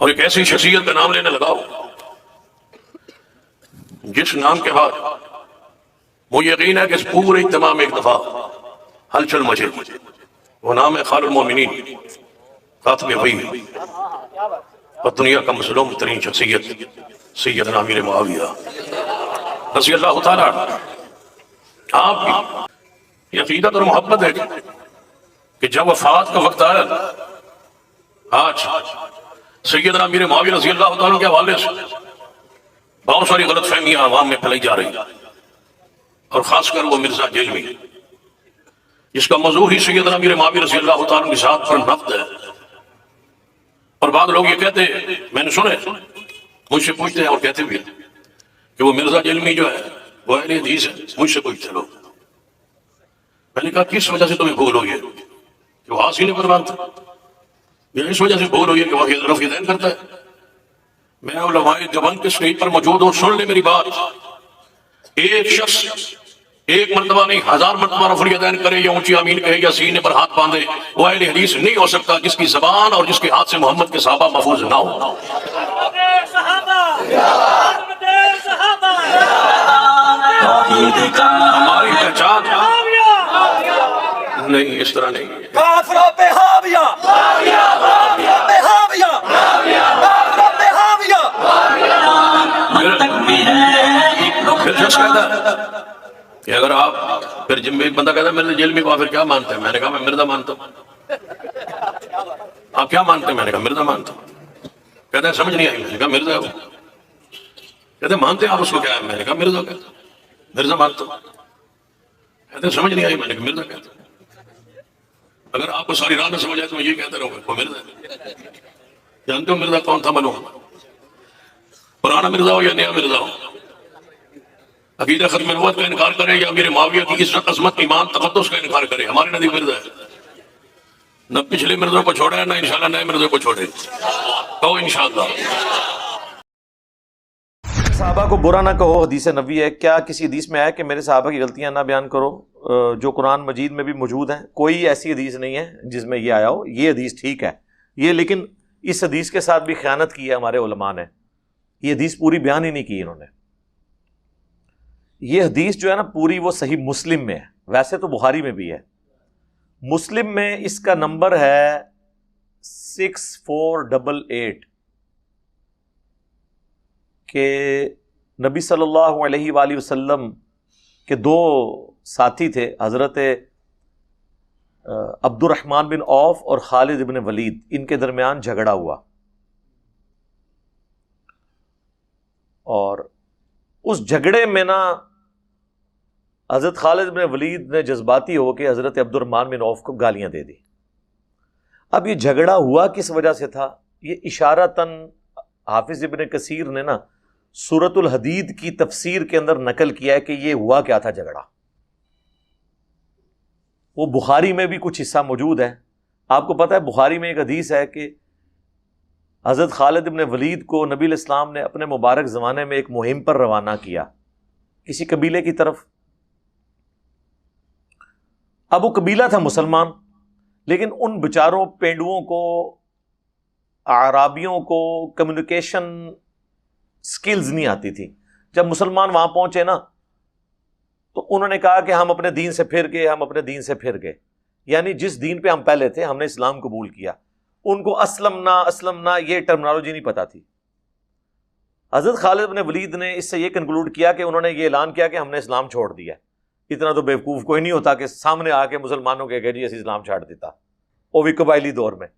اور ایک ایسی شخصیت کا نام لینے لگاؤ جس نام کے بعد مجھے یقین ہے کہ اس پورے اجتماع میں ایک دفعہ ہلچل مچے، وہ نام ہے خال المومنین خاتم وحی اور دنیا کا مظلوم ترین شخصیت سیدنا امیر معاویہ رضی اللہ تعالیٰ عنہ۔ آپ کی عقیدت اور محبت ہے کہ جب وفات کا وقت آیا، آج سیدنا امیر معاویہ رضی اللہ تعالیٰ کے حوالے سے بہت ساری غلط فہمیاں عوام میں پھیلائی جا رہی، اور خاص کر وہ مرزا جیلوی جس کا موضوع ہی سیدنا امیر معاویہ رضی اللہ تعالیٰ کی ذات پر نقد ہے۔ اور بعض لوگ یہ کہتے ہیں، میں نے سنے، مجھ سے پوچھتے ہیں اور کہتے بھی کہ وہ مرزا جیلوی جو ہے وہ اہل حدیث ہے، مجھ سے پوچھتے لوگ۔ میں نے کہا کس وجہ سے تمہیں بھول ہوئی ہے کہ وہ حاصل پر مانتا، یا اس وجہ سے بھول ہوئی ہے کہ وہ رفع دین کرتا ہے؟ میں علماء دیوبند کے اسٹیج پر موجود ہوں، سن لے میری بات، ایک شخص ایک مرتبہ نہیں 1000 مرتبہ رفع دین کرے یا اونچی آمین کہے یا سینے پر ہاتھ باندھے، وہ اہل حدیث نہیں ہو سکتا جس کی زبان اور جس کے ہاتھ سے محمد کے صحابہ محفوظ نہ ہو۔ ہماری پہچان نہیں اس طرح نہیں ہے۔ کافروں پہ حاویہ، کافروں پہ حاویہ، کافروں پہ حاویہ۔ پھر شخص کہتا ہے کہ اگر آپ پھر جب ایک بندہ کہتا ہے مرزا جیلوی کو آپ پھر کیا مانتے ہیں؟ میں نے کہا میں مرزا مانتا ہوں۔ آپ کیا مانتے ہیں؟ میں نے کہا مرزا مانتا ہوں۔ کہتے ہیں سمجھ نہیں آئی؟ میں نے کہا مرزا ہے وہ۔ کہتے ہیں مانتے ہیں آپ اس کو؟ کیا ہے؟ میں نے کہا مرزا کہتا ہوں، مرزا مانتا ہوں۔ کہتے ہیں سمجھ نہیں آئی؟ میں نے کہا مرزا کہتا ہوں۔ اگر آپ کو ساری رات میں سمجھ آئے تو میں یہ کہتا رہوں گا وہ مرزا ہے۔ جانتے ہو مرزا کون تھا؟ معلوم؟ پرانا مرزا ہو یا نیا مرزا ہو، عقیدہ ختم نبوت کا انکار کرے یا امیر معاویہ کی عزت عظمت ایمان تقدس کا انکار کرے، ہمارے نبی مرزا ہے۔ نہ پچھلے مرزوں کو چھوڑا ہے، نہ انشاءاللہ نئے مرزوں کو چھوڑے۔ کہو انشاءاللہ۔ صحابہ کو برا نہ کہو، حدیث نبوی ہے۔ کیا کسی حدیث میں آیا کہ میرے صحابہ کی غلطیاں نہ بیان کرو؟ جو قرآن مجید میں بھی موجود ہیں، کوئی ایسی حدیث نہیں ہے جس میں یہ آیا ہو۔ یہ حدیث ٹھیک ہے یہ، لیکن اس حدیث کے ساتھ بھی خیانت کی ہے ہمارے علماء نے۔ یہ حدیث پوری بیان ہی نہیں کی انہوں نے۔ یہ حدیث جو ہے نا پوری وہ صحیح مسلم میں ہے، ویسے تو بخاری میں بھی ہے، مسلم میں اس کا نمبر ہے 6488 کہ نبی صلی اللہ علیہ وآلہ وسلم کے دو ساتھی تھے، حضرت عبد الرحمن بن عوف اور خالد بن ولید، ان کے درمیان جھگڑا ہوا، اور اس جھگڑے میں نا حضرت خالد بن ولید نے جذباتی ہو کے حضرت عبد الرحمن بن عوف کو گالیاں دے دی۔ اب یہ جھگڑا ہوا کس وجہ سے تھا؟ یہ اشارتاً حافظ ابن کثیر نے نا سورۃ الحدید کی تفسیر کے اندر نقل کیا ہے کہ یہ ہوا کیا تھا جھگڑا۔ وہ بخاری میں بھی کچھ حصہ موجود ہے۔ آپ کو پتہ ہے بخاری میں ایک حدیث ہے کہ حضرت خالد بن ولید کو نبی علیہ السلام نے اپنے مبارک زمانے میں ایک مہم پر روانہ کیا کسی قبیلے کی طرف۔ اب وہ قبیلہ تھا مسلمان، لیکن ان بیچاروں پینڈوؤں کو، اعرابیوں کو کمیونیکیشن سکلز نہیں آتی تھی۔ جب مسلمان وہاں پہنچے نا تو انہوں نے کہا کہ ہم اپنے دین سے پھر گئے، ہم اپنے دین سے پھر گئے، یعنی جس دین پہ ہم پہلے تھے ہم نے اسلام قبول کیا۔ ان کو اسلمنا یہ ٹرمنالوجی نہیں پتا تھی۔ حضرت خالد بن ولید نے اس سے یہ کنکلوڈ کیا کہ انہوں نے یہ اعلان کیا کہ ہم نے اسلام چھوڑ دیا۔ اتنا تو بیوقوف کوئی نہیں ہوتا کہ سامنے آ کے مسلمانوں کے جی اسی اسلام چھاڑ دیتا، وہ بھی قبائلی دور میں۔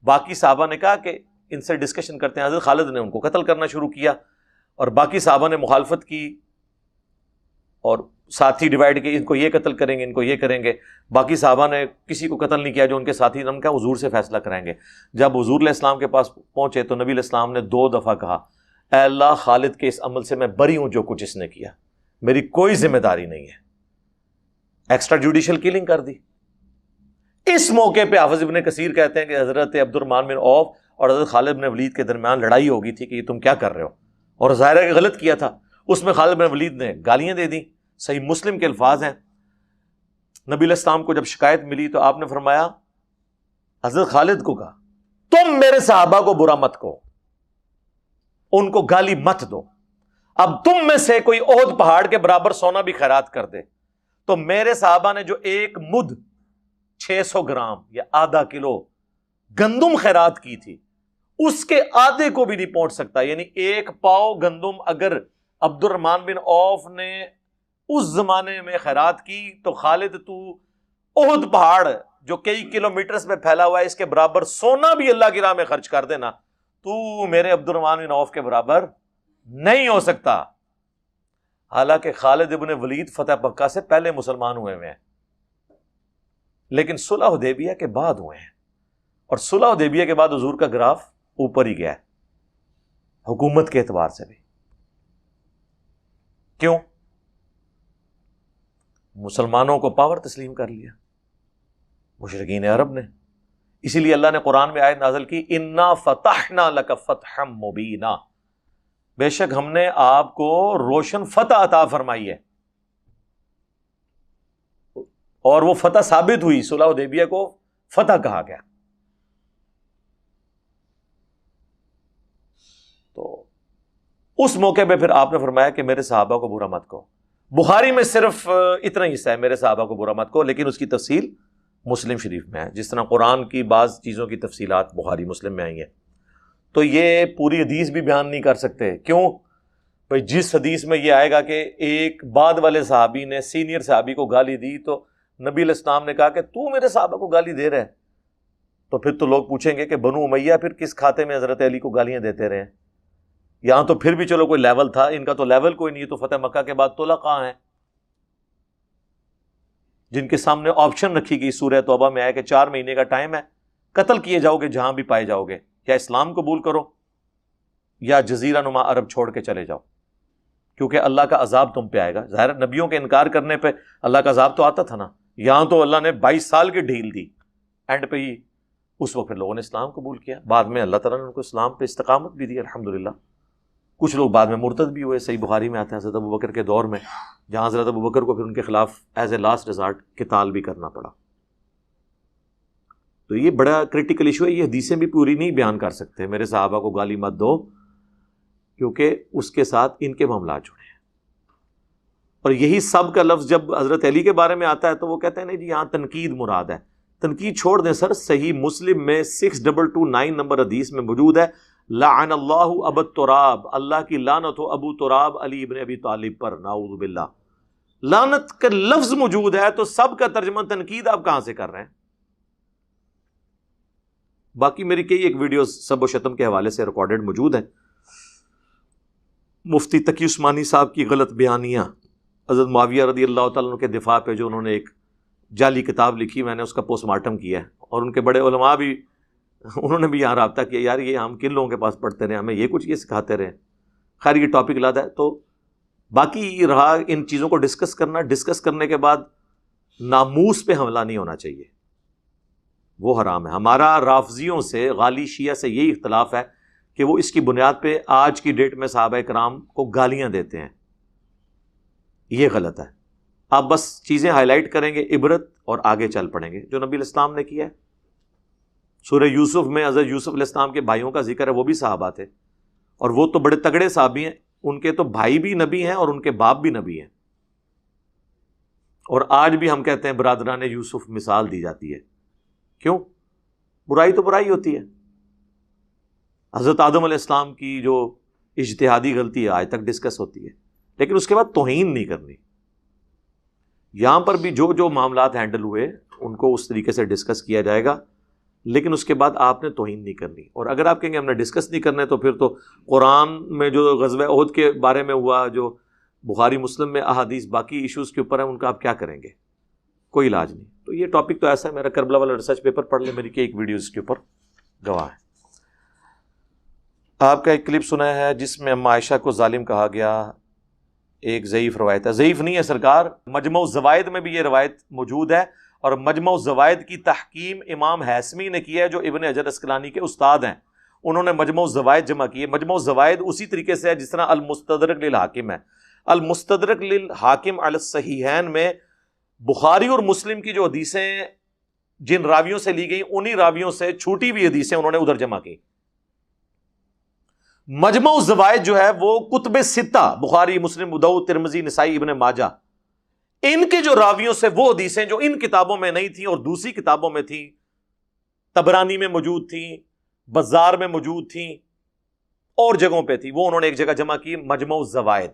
باقی صحابہ نے کہا کہ ان سے ڈسکشن کرتے ہیں۔ حضرت خالد نے ان کو قتل کرنا شروع کیا، اور باقی صحابہ نے مخالفت کی، اور ساتھی ڈیوائڈ کیے، ان کو یہ قتل کریں گے، ان کو یہ کریں گے۔ باقی صحابہ نے کسی کو قتل نہیں کیا، جو ان کے ساتھی نے کہا حضور سے فیصلہ کرائیں گے۔ جب حضور علیہ السلام کے پاس پہنچے تو نبی علیہ السلام نے 2 دفعہ کہا، اے اللہ خالد کے اس عمل سے میں بری ہوں جو کچھ اس نے کیا، میری کوئی ذمہ داری نہیں ہے۔ ایکسٹرا جوڈیشل کلنگ کر دی۔ اس موقع پہ حافظ ابن کثیر کہتے ہیں کہ حضرت عبد الرحمن بن عوف اور حضرت خالد بن ولید کے درمیان لڑائی ہو گئی تھی کہ یہ تم کیا کر رہے ہو، اور ظاہر ہے کہ غلط کیا تھا۔ اس میں خالد بن ولید نے گالیاں دے دیں۔ صحیح مسلم کے الفاظ ہیں، نبی علیہ السلام کو جب شکایت ملی تو آپ نے فرمایا، حضرت خالد کو کہا تم میرے صحابہ کو برا مت کہو، ان کو گالی مت دو۔ اب تم میں سے کوئی احد پہاڑ کے برابر سونا بھی خیرات کر دے تو میرے صحابہ نے جو ایک مد 600 گرام یا آدھا کلو گندم خیرات کی تھی، اس کے آدھے کو بھی نہیں پہنچ سکتا۔ یعنی ایک پاؤ گندم اگر عبد الرحمن بن عوف نے اس زمانے میں خیرات کی تو خالد تو احد پہاڑ جو کئی کلومیٹرز میں پھیلا ہوا ہے اس کے برابر سونا بھی اللہ کی راہ میں خرچ کر دینا، تو میرے عبد الرحمن بن عوف کے برابر نہیں ہو سکتا۔ حالانکہ خالد ابن ولید فتح مکہ سے پہلے مسلمان ہوئے ہیں، لیکن صلح حدیبیہ کے بعد ہوئے ہیں، اور صلح حدیبیہ کے بعد حضور کا گراف اوپر ہی گیا ہے حکومت کے اعتبار سے بھی۔ کیوں؟ مسلمانوں کو پاور تسلیم کر لیا مشرکین عرب نے۔ اسی لیے اللہ نے قرآن میں آیت نازل کی، انا فتحنا لک فتحا مبینا، بے شک ہم نے آپ کو روشن فتح عطا فرمائی ہے، اور وہ فتح ثابت ہوئی، صلح حدیبیہ کو فتح کہا گیا۔ تو اس موقع پہ پھر آپ نے فرمایا کہ میرے صحابہ کو برا مت کہو۔ بخاری میں صرف اتنا ہی حصہ ہے میرے صحابہ کو برا مت کہو، لیکن اس کی تفصیل مسلم شریف میں ہے، جس طرح قرآن کی بعض چیزوں کی تفصیلات بخاری مسلم میں آئی ہیں۔ تو یہ پوری حدیث بھی بیان نہیں کر سکتے، کیوں؟ بھائی جس حدیث میں یہ آئے گا کہ ایک بعد والے صحابی نے سینئر صحابی کو گالی دی تو نبی علیہ السلام نے کہا کہ تو میرے صحابہ کو گالی دے رہے ہے، تو پھر تو لوگ پوچھیں گے کہ بنو امیہ پھر کس کھاتے میں حضرت علی کو گالیاں دیتے رہے ہیں؟ یہاں تو پھر بھی چلو کوئی لیول تھا، ان کا تو لیول کوئی نہیں ہے۔ تو فتح مکہ کے بعد طلقاء ہیں جن کے سامنے آپشن رکھی گئی، سورہ توبہ میں آیا کہ 4 مہینے کا ٹائم ہے، قتل کیے جاؤ گے جہاں بھی پائے جاؤ گے، یا اسلام قبول کرو یا جزیرہ نما عرب چھوڑ کے چلے جاؤ، کیونکہ اللہ کا عذاب تم پہ آئے گا۔ ظاہر نبیوں کے انکار کرنے پہ اللہ کا عذاب تو آتا تھا نا، یہاں تو اللہ نے 22 سال کی ڈھیل دی، اینڈ پہ ہی اس وقت پھر لوگوں نے اسلام قبول کیا، بعد میں اللہ تعالیٰ نے ان کو اسلام پہ استقامت بھی دی الحمدللہ۔ کچھ لوگ بعد میں مرتد بھی ہوئے، صحیح بخاری میں آتے ہیں حضرت ابوبکر کے دور میں، جہاں حضرت ابوبکر کو پھر ان کے خلاف ایز اے لاسٹ ریزارٹ قتال بھی کرنا پڑا۔ تو یہ بڑا کریٹیکل ایشو ہے، یہ حدیثیں بھی پوری نہیں بیان کر سکتے میرے صحابہ کو گالی مت دو، کیونکہ اس کے ساتھ ان کے معاملات جڑے ہیں۔ اور یہی سب کا لفظ جب حضرت علی کے بارے میں آتا ہے تو وہ کہتے ہیں نہیں جی یہاں تنقید مراد ہے۔ تنقید چھوڑ دیں سر، صحیح مسلم میں 6229 نمبر حدیث میں موجود ہے، لعن اللہ ابا تراب، اللہ کی لعنت ہو ابو تراب علی ابن ابی طالب پر، نعوذ باللہ۔ لعنت کا لفظ موجود ہے تو سب کا ترجمہ تنقید آپ کہاں سے کر رہے ہیں؟ باقی میری کئی ایک ویڈیوز سب و شتم کے حوالے سے ریکارڈڈ موجود ہیں، مفتی تقی عثمانی صاحب کی غلط بیانیاں حضرت معاویہ رضی اللہ تعالیٰ عنہ کے دفاع پہ، جو انہوں نے ایک جعلی کتاب لکھی، میں نے اس کا پوسٹ مارٹم کیا ہے، اور ان کے بڑے علماء بھی انہوں نے بھی یہاں رابطہ کیا، یار یہ ہم کن لوگوں کے پاس پڑھتے رہے، ہمیں یہ کچھ یہ سکھاتے رہے۔ خیر یہ ٹاپک لادا ہے، تو باقی رہا ان چیزوں کو ڈسکس کرنا، ڈسکس کرنے کے بعد ناموس پہ حملہ نہیں ہونا چاہیے، وہ حرام ہے۔ ہمارا رافضیوں سے، غالی شیعہ سے یہی اختلاف ہے کہ وہ اس کی بنیاد پہ آج کی ڈیٹ میں صحابہ کرام کو گالیاں دیتے ہیں، یہ غلط ہے۔ آپ بس چیزیں ہائی لائٹ کریں گے، عبرت، اور آگے چل پڑیں گے، جو نبی علیہ السلام نے کیا ہے۔ سورہ یوسف میں حضرت یوسف علیہ السلام کے بھائیوں کا ذکر ہے، وہ بھی صحابہ تھے، اور وہ تو بڑے تگڑے صحابی ہیں، ان کے تو بھائی بھی نبی ہیں اور ان کے باپ بھی نبی ہیں، اور آج بھی ہم کہتے ہیں برادران یوسف مثال دی جاتی ہے۔ کیوں؟ برائی تو برائی ہوتی ہے۔ حضرت آدم علیہ السلام کی جو اجتہادی غلطی ہے آج تک ڈسکس ہوتی ہے، لیکن اس کے بعد توہین نہیں کرنی۔ یہاں پر بھی جو جو معاملات ہینڈل ہوئے ان کو اس طریقے سے ڈسکس کیا جائے گا، لیکن اس کے بعد آپ نے توہین نہیں کرنی۔ اور اگر آپ کہیں گے ہم نے ڈسکس نہیں کرنا ہے تو پھر تو قرآن میں جو غزوہ احد کے بارے میں ہوا، جو بخاری مسلم میں احادیث باقی ایشوز کے اوپر ہیں، ان کا آپ کیا کریں گے؟ کوئی علاج نہیں۔ تو یہ ٹاپک تو ایسا ہے، میرا کربلا والا ریسرچ پیپر پڑھ لیں، میری کہ ایک ویڈیوز کے اوپر گواہ ہے۔ آپ کا ایک کلپ سنا ہے جس میں اما عائشہ کو ظالم کہا گیا، ایک ضعیف روایت ہے۔ ضعیف نہیں ہے سرکار، مجمع الزوائد میں بھی یہ روایت موجود ہے، اور مجمع الزوائد کی تحکیم امام حیثمی نے کی ہے، جو ابن حجر اسقلانی کے استاد ہیں، انہوں نے مجمع الزوائد جمع کی ہے۔ مجمع الزوائد اسی طریقے سے ہے جس طرح المستدرک للحاکم ہے۔ المستدرک للحاکم علی الصحیحین میں بخاری اور مسلم کی جو حدیثیں جن راویوں سے لی گئی انہی راویوں سے چھوٹی ہوئی حدیثیں انہوں نے ادھر جمع کی. مجمع الزوائد جو ہے وہ کتب ستہ بخاری، مسلم، ابو داؤد، ترمذی، نسائی، ابن ماجہ، ان کے جو راویوں سے وہ حدیثیں جو ان کتابوں میں نہیں تھیں اور دوسری کتابوں میں تھیں، طبرانی میں موجود تھیں، بزار میں موجود تھیں، اور جگہوں پہ تھی، وہ انہوں نے ایک جگہ جمع کی، مجمع الزوائد.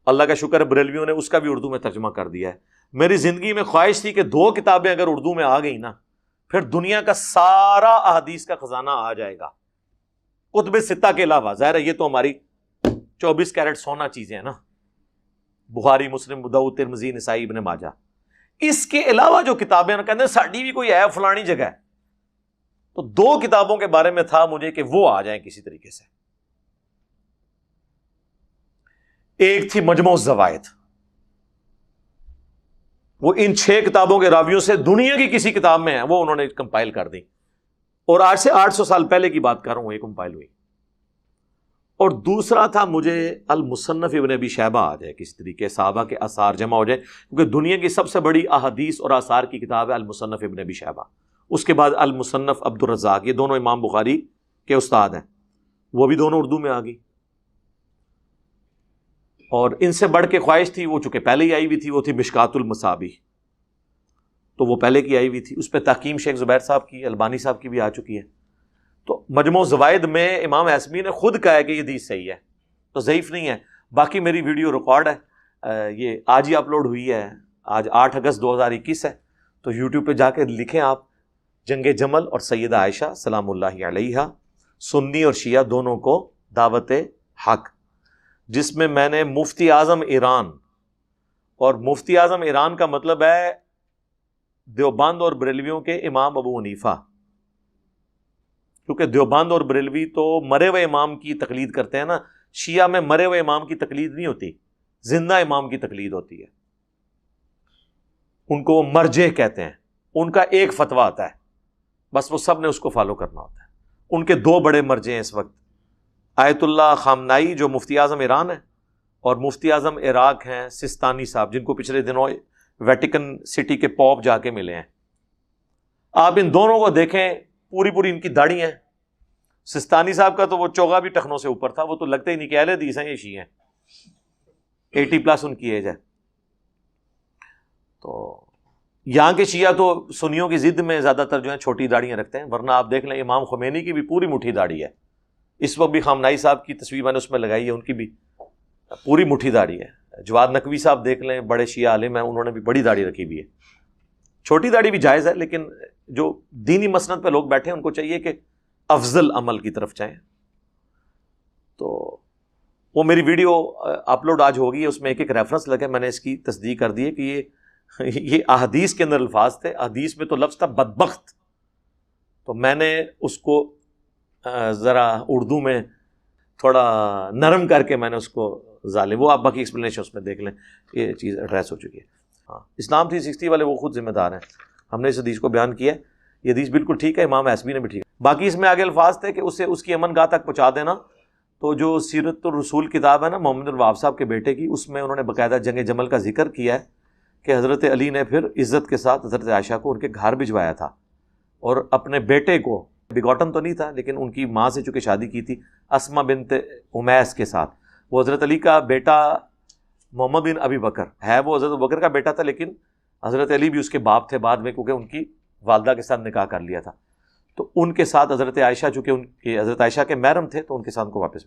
اللہ کا شکر ہے بریلویوں نے اس کا بھی اردو میں ترجمہ کر دیا ہے. میری زندگی میں خواہش تھی کہ 2 کتابیں اگر اردو میں آ گئی نا، پھر دنیا کا سارا احادیث کا خزانہ آ جائے گا کتب ستہ کے علاوہ. ظاہر ہے یہ تو ہماری 24 کیرٹ سونا چیزیں ہیں نا، بخاری، مسلم، ابو داؤد، ترمذی، نسائی، ابن ماجہ. اس کے علاوہ جو کتابیں کہتے ہیں ساڈی بھی کوئی ہے فلانی جگہ ہے، تو 2 کتابوں کے بارے میں تھا مجھے کہ وہ آ جائیں کسی طریقے سے. ایک تھی مجمع الزوائد، وہ ان 6 کتابوں کے راویوں سے دنیا کی کسی کتاب میں ہے، وہ انہوں نے کمپائل کر دی، اور آج سے 800 سال پہلے کی بات کر رہا ہوں، یہ کمپائل ہوئی. اور دوسرا تھا مجھے المصنف ابن ابی شیبہ آ جائے کسی طریقے، صحابہ کے آثار جمع ہو جائے، کیونکہ دنیا کی سب سے بڑی احادیث اور آثار کی کتاب ہے المصنف ابن ابی شیبہ. اس کے بعد المصنف عبد الرزاق، یہ دونوں امام بخاری کے استاد ہیں، وہ بھی دونوں اردو میں آ گئی. اور ان سے بڑھ کے خواہش تھی، وہ چونکہ پہلے ہی آئی ہوئی تھی، وہ تھی مشکات المصابیح، تو وہ پہلے کی آئی ہوئی تھی، اس پہ تحقیم شیخ زبیر صاحب کی، البانی صاحب کی بھی آ چکی ہے. تو مجموع الزوائد میں امام ہیثمی نے خود کہا ہے کہ یہ حدیث صحیح ہے، تو ضعیف نہیں ہے. باقی میری ویڈیو ریکارڈ ہے، یہ آج ہی اپلوڈ ہوئی ہے، آج 8 اگست 2021 ہے، تو یوٹیوب پہ جا کے لکھیں آپ جنگ جمل اور سیدہ عائشہ سلام اللہ علیہا، سنی اور شیعہ دونوں کو دعوت حق، جس میں میں نے مفتی اعظم ایران، اور مفتی اعظم ایران کا مطلب ہے دیوبند اور بریلویوں کے امام ابو حنیفہ، کیونکہ دیوبند اور بریلوی تو مرے ہوئے امام کی تقلید کرتے ہیں نا، شیعہ میں مرے ہوئے امام کی تقلید نہیں ہوتی، زندہ امام کی تقلید ہوتی ہے. ان کو وہ مرجع کہتے ہیں، ان کا ایک فتویٰ آتا ہے، بس وہ سب نے اس کو فالو کرنا ہوتا ہے. ان کے 2 بڑے مرجع ہیں اس وقت، آیت اللہ خامنائی جو مفتی اعظم ایران ہے، اور مفتی اعظم عراق ہیں سستانی صاحب، جن کو پچھلے دنوں ویٹیکن سٹی کے پوپ جا کے ملے ہیں. آپ ان دونوں کو دیکھیں، پوری ان کی داڑھی ہیں. سستانی صاحب کا تو وہ چوغا بھی ٹخنوں سے اوپر تھا، وہ تو لگتے ہی نہیں کہ اہل حدیث ہیں، یہ شیعہ ہیں، 80+ ان کی ایج ہے. تو یہاں کے شیعہ تو سنیوں کی ضد میں زیادہ تر جو ہیں چھوٹی داڑیاں رکھتے ہیں، ورنہ آپ دیکھ لیں امام خمینی کی بھی پوری مٹھی داڑھی ہے. اس وقت بھی خامنائی صاحب کی تصویر میں نے اس میں لگائی ہے، ان کی بھی پوری مٹھی داڑھی ہے. جواد نقوی صاحب دیکھ لیں، بڑے شیعہ عالم ہیں، انہوں نے بھی بڑی داڑھی رکھی ہوئی ہے. چھوٹی داڑھی بھی جائز ہے، لیکن جو دینی مسند پہ لوگ بیٹھے ہیں ان کو چاہیے کہ افضل عمل کی طرف جائیں. تو وہ میری ویڈیو اپلوڈ آج ہوگی، اس میں ایک ریفرنس لگا، میں نے اس کی تصدیق کر دی ہے کہ یہ احادیث کے اندر الفاظ تھے. حدیث میں تو لفظ تھا بدبخت، تو میں نے اس کو ذرا اردو میں تھوڑا نرم کر کے میں نے اس کو ظالم، وہ آپ باقی ایکسپلینیشن اس میں دیکھ لیں، یہ چیز ایڈریس ہو چکی ہے. ہاں، اسلام 360 والے وہ خود ذمہ دار ہیں، ہم نے اس حدیث کو بیان کیا ہے، یہ حدیث بالکل ٹھیک ہے، امام ہیثمی نے بھی ٹھیک ہے. باقی اس میں آگے الفاظ تھے کہ اسے اس کی امن گاہ تک پہنچا دینا. تو جو سیرت الرسول کتاب ہے نا محمد الوہاب صاحب کے بیٹے کی، اس میں انہوں نے باقاعدہ جنگ جمل کا ذکر کیا ہے کہ حضرت علی نے پھر عزت کے ساتھ حضرت عائشہ کو ان کے گھر بھجوایا تھا، اور اپنے بیٹے کو، بگوٹن تو نہیں تھا لیکن ان کی ماں سے چونکہ شادی کی تھی اسما بنت امیس کے ساتھ، وہ حضرت علی کا بیٹا محمد بن ابی بکر ہے، وہ حضرت بکر کا بیٹا تھا، لیکن حضرت علی بھی اس کے باپ تھے بعد میں، کیونکہ ان کی والدہ کے ساتھ نکاح کر لیا تھا. تو ان کے ساتھ حضرت عائشہ، چونکہ ان کے حضرت عائشہ کے محرم تھے، تو ان کے ساتھ ان کو واپس.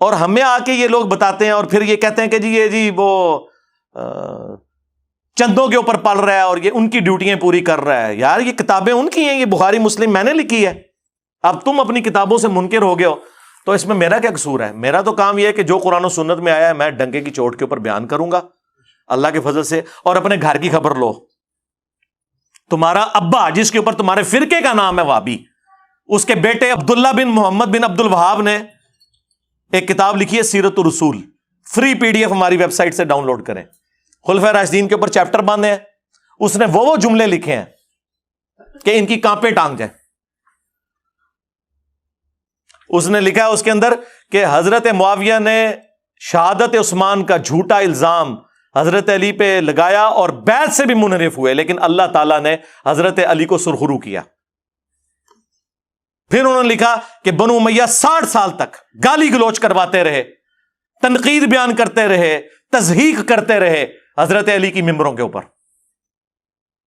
اور ہمیں آ کے یہ لوگ بتاتے ہیں اور پھر یہ کہتے ہیں کہ جی وہ چندوں کے اوپر پل رہا ہے اور یہ ان کی ڈیوٹیاں پوری کر رہا ہے. یار یہ کتابیں ان کی ہیں، یہ بخاری مسلم میں نے لکھی ہے، اب تم اپنی کتابوں سے منکر ہو گئے ہو، تو اس میں میرا کیا قصور ہے؟ میرا تو کام یہ ہے کہ جو قرآن و سنت میں آیا ہے میں ڈنکے کی چوٹ کے اوپر بیان کروں گا اللہ کے فضل سے. اور اپنے گھر کی خبر لو، تمہارا ابا جس کے اوپر تمہارے فرقے کا نام ہے وہابی، اس کے بیٹے عبداللہ بن محمد بن عبد الوہاب نے ایک کتاب لکھی ہے سیرت الرسول، فری PDF ہماری ویب سائٹ سے ڈاؤن لوڈ کریں. خلفائے راشدین کے اوپر چیپٹر باندھے ہیں، اس نے وہ جملے لکھے ہیں کہ ان کی کانپیں ٹانگ جائیں. اس نے لکھا ہے اس کے اندر کہ حضرت معاویہ نے شہادت عثمان کا جھوٹا الزام حضرت علی پہ لگایا اور بیعت سے بھی منحرف ہوئے، لیکن اللہ تعالیٰ نے حضرت علی کو سرخرو کیا۔ پھر انہوں نے لکھا کہ بنو امیہ 60 سال تک گالی گلوچ کرواتے رہے، تنقید بیان کرتے رہے، تضحیق کرتے رہے حضرت علی کی ممبروں کے اوپر،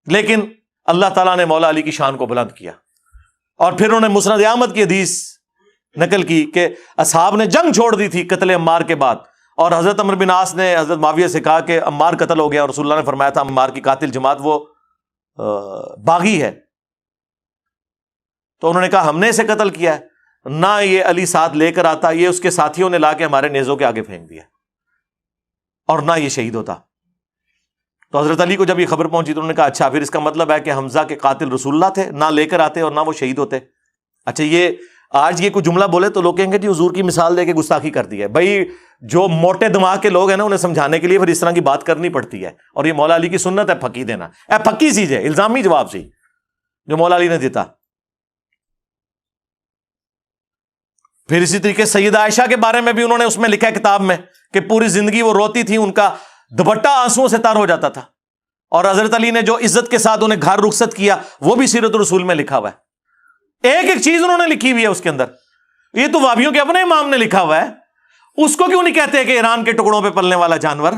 لیکن اللہ تعالیٰ نے مولا علی کی شان کو بلند کیا۔ اور پھر انہوں نے مسند احمد کی حدیث نقل کی کہ اصحاب نے جنگ چھوڑ دی تھی قتل عمار کے بعد، اور حضرت عمرو بن عاص نے حضرت معاویہ سے کہا کہ عمار قتل ہو گیا، اور رسول اللہ نے فرمایا تھا عمار کی قاتل جماعت وہ باغی ہے، تو انہوں نے کہا ہم نے اسے قتل کیا ہے، نہ یہ علی ساتھ لے کر آتا، یہ اس کے ساتھیوں نے لا کے ہمارے نیزوں کے آگے پھینک دیا، اور نہ یہ شہید ہوتا۔ تو حضرت علی کو جب یہ خبر پہنچی تو انہوں نے کہا اچھا پھر اس کا مطلب ہے کہ حمزہ کے قاتل رسول اللہ تھے، نہ لے کر آتے اور نہ وہ شہید ہوتے۔ اچھا یہ آج یہ کوئی جملہ بولے تو لوگ کہیں گے جی حضور کی مثال دے کے گستاخی کر دی ہے۔ بھائی جو موٹے دماغ کے لوگ ہیں نا انہیں سمجھانے کے لیے پھر اس طرح کی بات کرنی پڑتی ہے، اور یہ مولا علی کی سنت ہے پھکی دینا، اے پھکی سی ہے، الزامی جواب سی جو مولا علی نے دیتا۔ پھر اسی طریقے سیدہ عائشہ کے بارے میں بھی انہوں نے اس میں لکھا ہے کتاب میں کہ پوری زندگی وہ روتی تھی، ان کا دوپٹہ آنسوؤں سے تر ہو جاتا تھا، اور حضرت علی نے جو عزت کے ساتھ انہیں گھر رخصت کیا وہ بھی سیرت الرسول میں لکھا ہوا ہے۔ ایک ایک چیز انہوں نے لکھی ہوئی ہے اس کے اندر۔ یہ تو وابیوں کے اپنے امام نے لکھا ہوا ہے، اس کو کیوں نہیں کہتے کہ ایران کے ٹکڑوں پہ پلنے والا جانور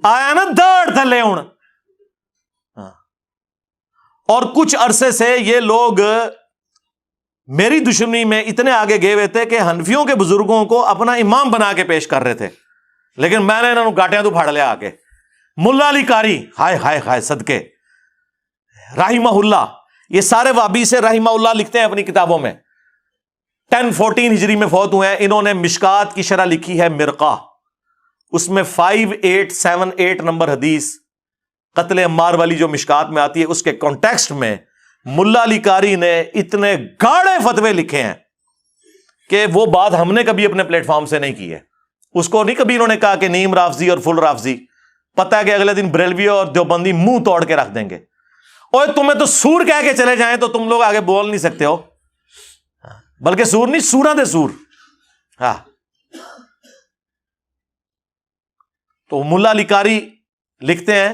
آیا نا داڑھ تھلے ہوں۔ اور کچھ عرصے سے یہ لوگ میری دشمنی میں اتنے آگے گئے ہوئے تھے کہ حنفیوں کے بزرگوں کو اپنا امام بنا کے پیش کر رہے تھے، لیکن میں نے انہوں نے گاٹیاں تو پھاڑ لیا آ کے۔ ملا علی قاری ہائے ہائے ہائے صدقے رحمہ اللہ، یہ سارے وابی سے رحمہ اللہ لکھتے ہیں اپنی کتابوں میں، 1014 ہجری میں فوت ہوئے ہیں۔ انہوں نے مشکات کی شرح لکھی ہے مرقہ، اس میں 5878 نمبر حدیث قتل عمار والی جو مشکات میں آتی ہے اس کے کانٹیکسٹ میں ملا علی قاری نے اتنے گاڑے فتوے لکھے ہیں کہ وہ بات ہم نے کبھی اپنے پلیٹ فارم سے نہیں کی ہے۔ اس کو نہیں کبھی انہوں نے کہا کہ نیم رافضی اور فل رافضی، پتہ ہے کہ اگلے دن بریلوی اور دیوبندی منہ توڑ کے رکھ دیں گے، اور تمہیں تو سور کہہ کے چلے جائیں تو تم لوگ آگے بول نہیں سکتے ہو، بلکہ سور نہیں سوراں دے سور۔ ہاں تو ملا علی قاری لکھتے ہیں،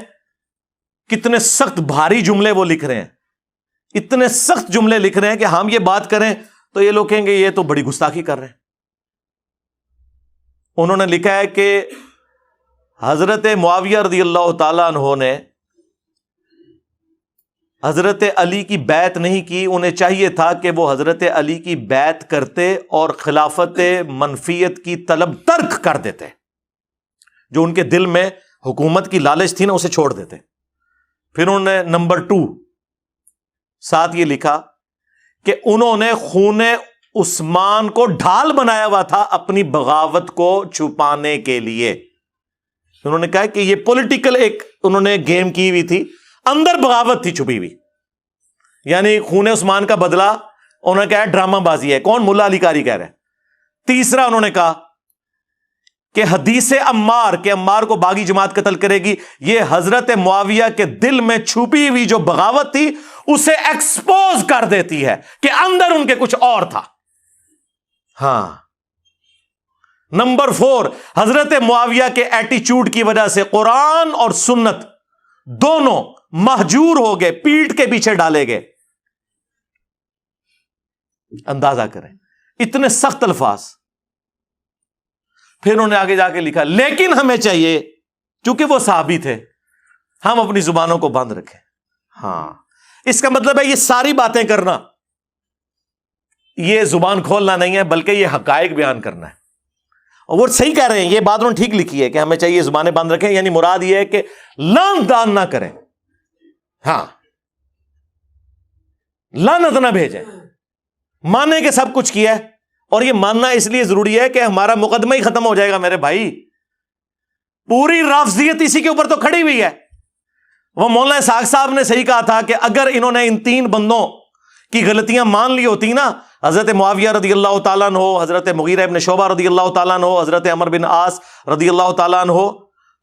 کتنے سخت بھاری جملے وہ لکھ رہے ہیں، اتنے سخت جملے لکھ رہے ہیں کہ ہم یہ بات کریں تو یہ لوگ کہیں گے یہ تو بڑی گستاخی کر رہے ہیں۔ انہوں نے لکھا ہے کہ حضرت معاویہ رضی اللہ تعالیٰ عنہ نے حضرت علی کی بیعت نہیں کی، انہیں چاہیے تھا کہ وہ حضرت علی کی بیعت کرتے اور خلافت منفیت کی طلب ترک کر دیتے، جو ان کے دل میں حکومت کی لالچ تھی نا اسے چھوڑ دیتے۔ پھر انہوں نے نمبر 2 ساتھ یہ لکھا کہ انہوں نے خون عثمان کو ڈھال بنایا ہوا تھا اپنی بغاوت کو چھپانے کے لیے۔ انہوں نے کہا کہ یہ پولیٹیکل ایک انہوں نے گیم کی ہوئی تھی، اندر بغاوت تھی چھپی ہوئی، یعنی خون عثمان کا بدلہ انہوں نے کہا ڈرامہ بازی ہے۔ کون؟ ملا علی قاری کہہ رہے ہیں۔ تیسرا انہوں نے کہا کہ حدیث عمار کہ عمار کو باغی جماعت قتل کرے گی، یہ حضرت معاویہ کے دل میں چھپی ہوئی جو بغاوت تھی اسے ایکسپوز کر دیتی ہے کہ اندر ان کے کچھ اور تھا۔ ہاں نمبر 4 حضرت معاویہ کے ایٹیچیوڈ کی وجہ سے قرآن اور سنت دونوں مہجور ہو گئے، پیٹ کے پیچھے ڈالے گئے۔ اندازہ کریں اتنے سخت الفاظ۔ پھر انہوں نے آگے جا کے لکھا لیکن ہمیں چاہیے چونکہ وہ صحابی تھے ہم اپنی زبانوں کو بند رکھیں۔ ہاں اس کا مطلب ہے یہ ساری باتیں کرنا یہ زبان کھولنا نہیں ہے، بلکہ یہ حقائق بیان کرنا ہے۔ اور وہ صحیح کہہ رہے ہیں، یہ بات انہوں نے ٹھیک لکھی ہے کہ ہمیں چاہیے زبانیں بند رکھیں، یعنی مراد یہ ہے کہ لعن دان نہ کریں، ہاں لعنت نہ بھیجیں، مانے کہ سب کچھ کیا ہے۔ اور یہ ماننا اس لیے ضروری ہے کہ ہمارا مقدمہ ہی ختم ہو جائے گا میرے بھائی، پوری رافضیت اسی کے اوپر تو کھڑی ہوئی ہے۔ وہ مولانا اسحاق صاحب نے صحیح کہا تھا کہ اگر انہوں نے ان 3 بندوں کی غلطیاں مان لی ہوتی نا، حضرت معاویہ رضی اللہ تعالیٰ عنہ، حضرت مغیرہ ابن شعبہ رضی اللہ تعالیٰ عنہ، حضرت عمر بن عاص رضی اللہ تعالیٰ عنہ،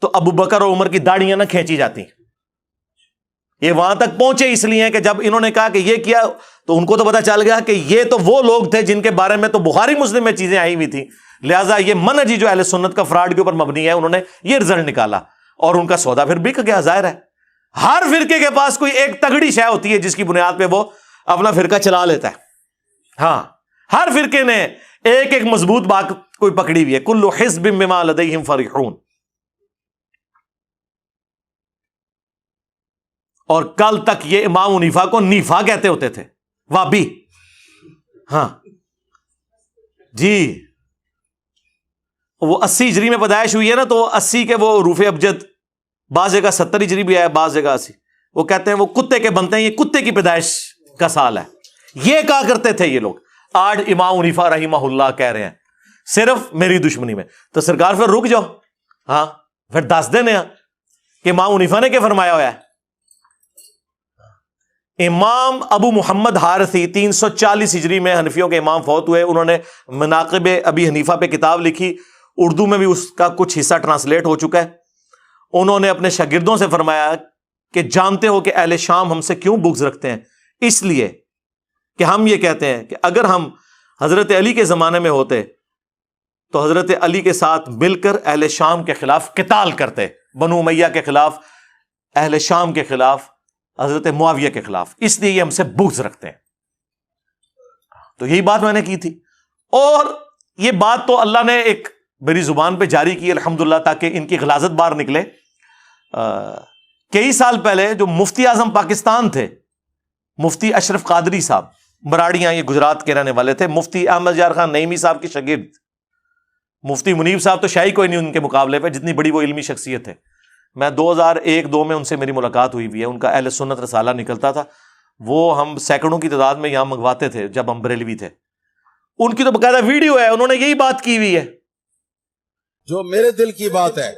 تو ابو بکر اور عمر کی داڑیاں نہ کھینچی جاتی۔ یہ وہاں تک پہنچے اس لیے کہ جب انہوں نے کہا کہ یہ کیا تو ان کو تو پتا چل گیا کہ یہ تو وہ لوگ تھے جن کے بارے میں تو بخاری مسلم میں چیزیں آئی ہوئی تھی، لہٰذا یہ منہج جو اہل سنت کا فراڈ کے اوپر مبنی ہے، انہوں نے یہ رزلٹ نکالا۔ اور ان کا سودا پھر بک گیا. ظاہر ہے ہر فرقے کے پاس کوئی ایک تگڑی شے ہوتی ہے جس کی بنیاد پہ وہ اپنا فرقہ چلا لیتا ہے. ہاں ہر فرقے نے ایک ایک مضبوط بات کوئی پکڑی ہوئی ہے. کل حزب بما لدیہم فرحون. اور کل تک یہ امام حنیفہ کو نیفا کہتے ہوتے تھے, وابی. ہاں جی, وہ 80 ہجری میں پیدائش ہوئی ہے نا, تو 80 کے وہ حروف ابجد, بعض جگہ 70 ہجری بھی ہے, بعض جگہ 80. وہ کہتے ہیں وہ کتے کے بنتے ہیں, یہ کتے کی پیدائش کا سال ہے. یہ کہا کرتے تھے یہ لوگ. آج امام حنیفہ رحمہ اللہ کہہ رہے ہیں صرف میری دشمنی میں. تو سرکار پھر رک جاؤ, ہاں پھر دس دینے کہ امام حنیفہ نے کیا فرمایا ہوا ہے. امام ابو محمد حارثی 340 ہجری میں حنفیوں کے امام فوت ہوئے. انہوں نے مناقب ابی حنیفہ پہ کتاب لکھی, اردو میں بھی اس کا کچھ حصہ ٹرانسلیٹ ہو چکا ہے. انہوں نے اپنے شاگردوں سے فرمایا کہ جانتے ہو کہ اہل شام ہم سے کیوں بغض رکھتے ہیں؟ اس لیے کہ ہم یہ کہتے ہیں کہ اگر ہم حضرت علی کے زمانے میں ہوتے تو حضرت علی کے ساتھ مل کر اہل شام کے خلاف قتال کرتے, بنو امیہ کے خلاف, اہل شام کے خلاف, حضرت معاویہ کے خلاف. اس لیے یہ ہم سے بغض رکھتے ہیں. تو یہی بات میں نے کی تھی, اور یہ بات تو اللہ نے ایک میری زبان پہ جاری کی الحمدللہ, تاکہ ان کی غلاظت باہر نکلے. کئی سال پہلے جو مفتی اعظم پاکستان تھے, مفتی اشرف قادری صاحب, مراڑیاں, یہ گجرات کے رہنے والے تھے, مفتی احمد یار خان نعیمی صاحب کے شاگرد. مفتی منیب صاحب تو شاہی کوئی نہیں ان کے مقابلے پہ, جتنی بڑی وہ علمی شخصیت ہے. میں 2001-2 میں ان سے میری ملاقات ہوئی ہے. ان کا اہل سنت رسالہ نکلتا تھا, وہ ہم سینکڑوں کی تعداد میں یہاں منگواتے تھے جب ہم بریلوی تھے. ان کی تو باقاعدہ ویڈیو ہے, انہوں نے یہی بات کی ہوئی ہے. جو میرے دل کی بات ہے